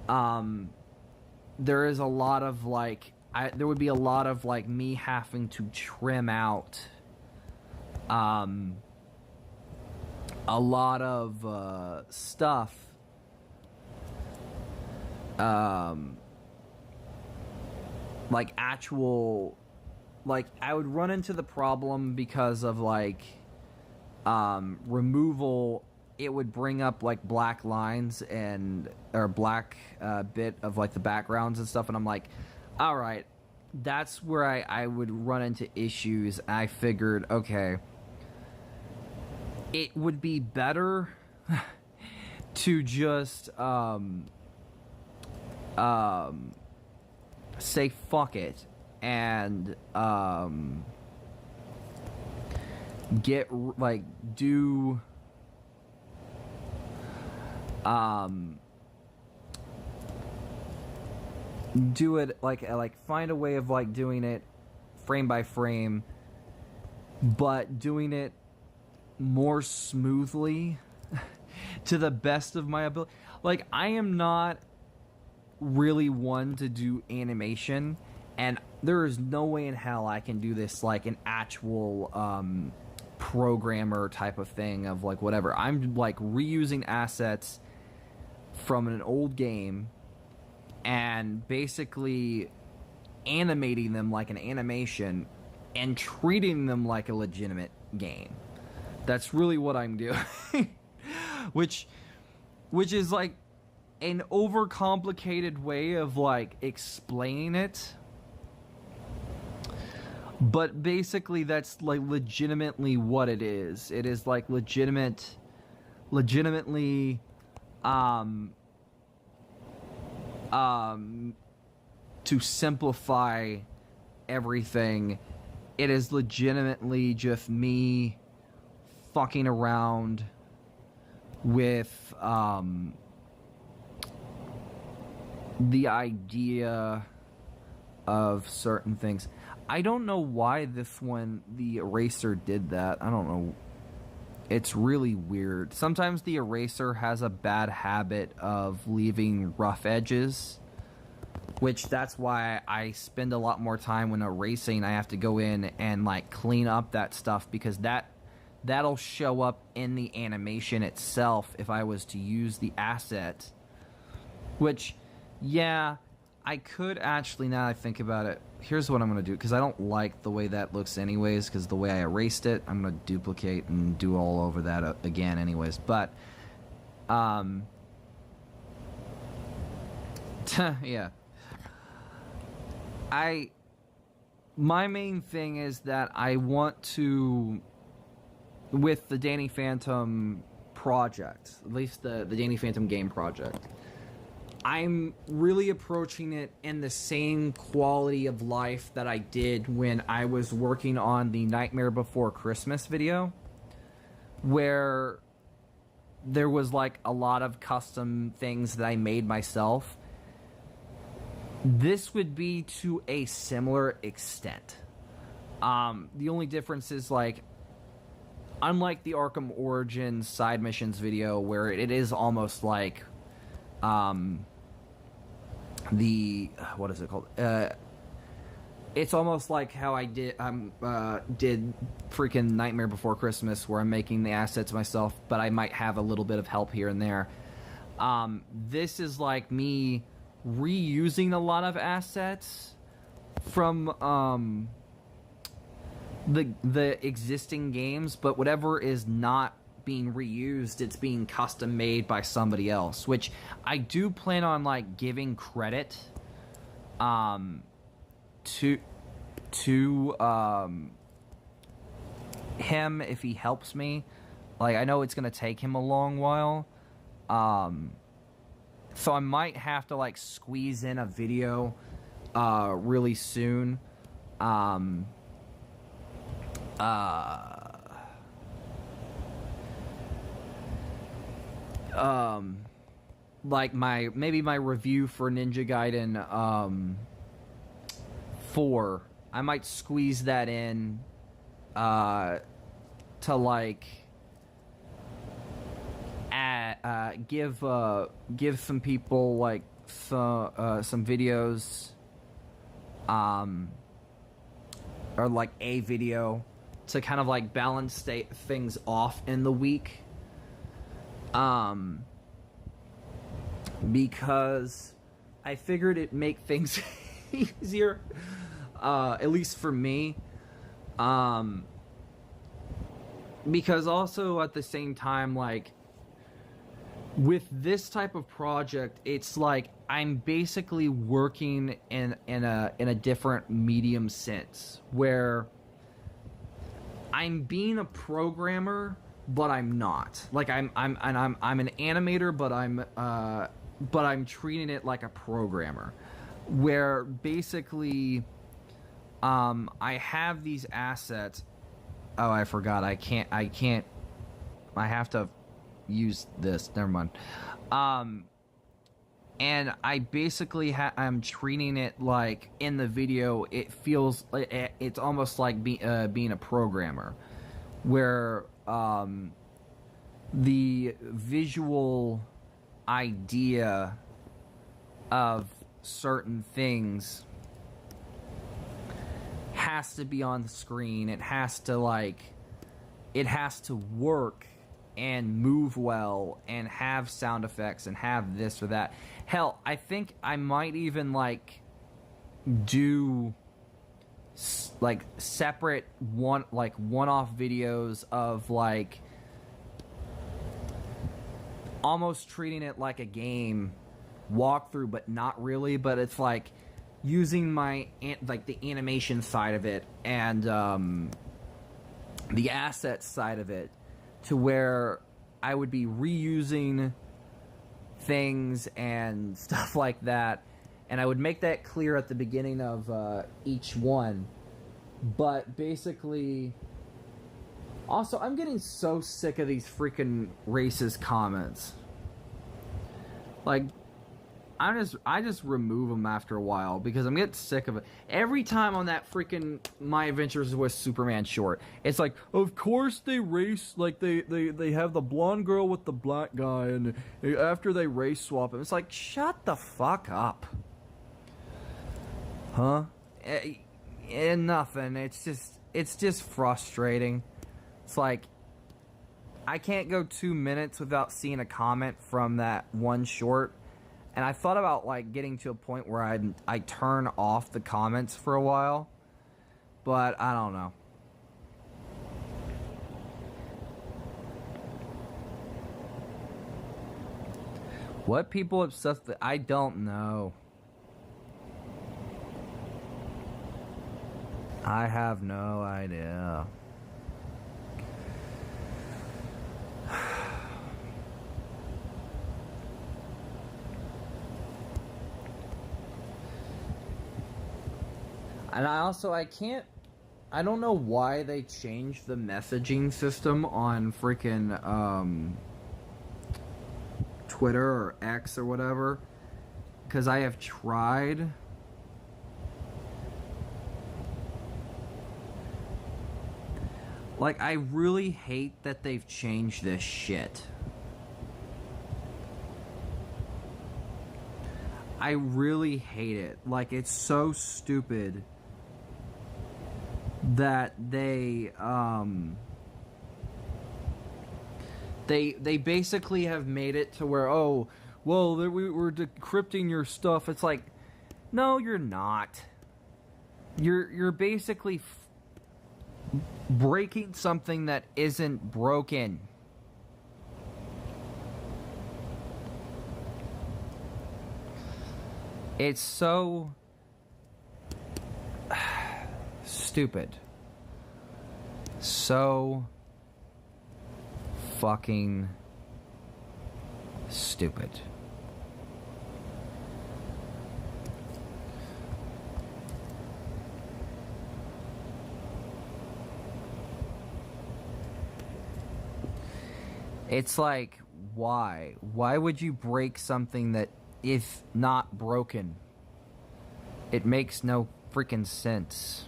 there is a lot of like there would be a lot of like me having to trim out a lot of stuff like actual, like I would run into the problem because of like removal. It would bring up like black lines and or black bit of like the backgrounds and stuff, and I'm like, all right, that's where I would run into issues. I figured, okay, it would be better to just say fuck it and get like do do it like find a way of like doing it frame by frame, but doing it more smoothly to the best of my ability. Like I am not really one to do animation, and there is no way in hell I can do this like an actual programmer type of thing of like whatever. I'm like reusing assets from an old game and basically animating them like an animation and treating them like a legitimate game. That's really what I'm doing. which is like an overcomplicated way of like explaining it, but basically that's like legitimately what it is. It is like legitimately to simplify everything. It is legitimately just me fucking around with the idea of certain things. I don't know why this one, the eraser, did that. I don't know. It's really weird. Sometimes the eraser has a bad habit of leaving rough edges, which that's why I spend a lot more time when erasing. I have to go in and like clean up that stuff because that'll show up in the animation itself if I was to use the asset. Which, yeah, I could actually, now that I think about it, here's what I'm going to do, because I don't like the way that looks anyways, because the way I erased it, I'm going to duplicate and do all over that again anyways. But, yeah. My main thing is that I want to, with the Danny Phantom project, at least the Danny Phantom game project, I'm really approaching it in the same quality of life that I did when I was working on the Nightmare Before Christmas video, where there was like a lot of custom things that I made myself. this would be to a similar extent. The only difference is, like, unlike the Arkham Origins side missions video, where it is almost like, what is it called? It's almost like how I did freaking Nightmare Before Christmas, where I'm making the assets myself, but I might have a little bit of help here and there. This is like me reusing a lot of assets from the existing games, but whatever is not being reused, it's being custom made by somebody else, which I do plan on, like, giving credit to him if he helps me. Like, I know it's gonna take him a long while, so I might have to, like, squeeze in a video really soon. Like maybe my review for Ninja Gaiden 4, I might squeeze that in to, like, give some people, like, some videos, or like a video to kind of, like, balance things off in the week. Because I figured it'd make things easier, at least for me. Because also at the same time, like, with this type of project, it's like I'm basically working in a different medium sense, where I'm being a programmer, but I'm not. Like, I'm an animator, but I'm treating it like a programmer, where basically I have these assets. Oh, I forgot. I can't. I have to use this. Never mind. And I basically I'm treating it like, in the video, it feels like it's almost like being a programmer, where the visual idea of certain things has to be on the screen. It has to, like, it has to work and move well and have sound effects and have this or that. Hell, I think I might even, like, do like separate one-off videos of, like, almost treating it like a game walkthrough, but not really. But it's like using my the animation side of it and the assets side of it, to where I would be reusing things and stuff like that, and I would make that clear at the beginning of each one. But basically, also, I'm getting so sick of these freaking racist comments. Like, I just remove them after a while, because I'm getting sick of it. Every time on that freaking My Adventures with Superman short, it's like, of course they race, like, they have the blonde girl with the black guy, and after they race swap him, it's like, shut the fuck up. Huh? And nothing. It's just frustrating. It's like, I can't go 2 minutes without seeing a comment from that one short. And I thought about, like, getting to a point where I turn off the comments for a while, but I don't know. What people obsessed with, I don't know. I have no idea. And I don't know why they changed the messaging system on freaking Twitter or X or whatever, because I have tried Like, I really hate that they've changed this shit. I really hate it. Like, it's so stupid that they basically have made it to where, oh, well, we're decrypting your stuff. It's like, no, you're not. You're basically breaking something that isn't broken. It's so stupid. So fucking stupid. It's like, why? Why would you break something that, if not broken? It makes no freaking sense.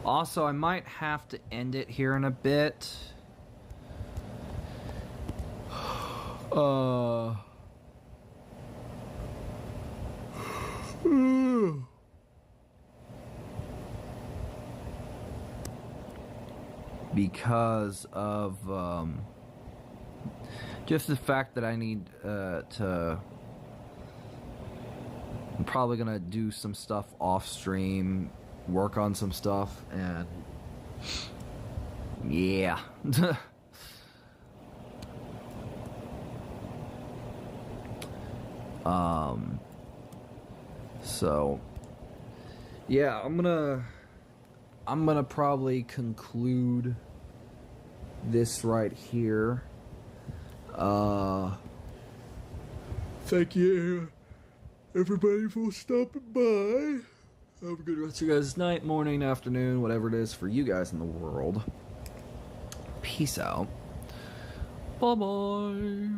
Also, I might have to end it here in a bit. Because of just the fact that I need to. I'm probably gonna do some stuff off stream, work on some stuff, and yeah. So yeah, I'm gonna probably conclude this right here. Thank you everybody for stopping by. Have a good rest of your guys' night, morning, afternoon, whatever it is for you guys in the world. Peace out. Bye bye.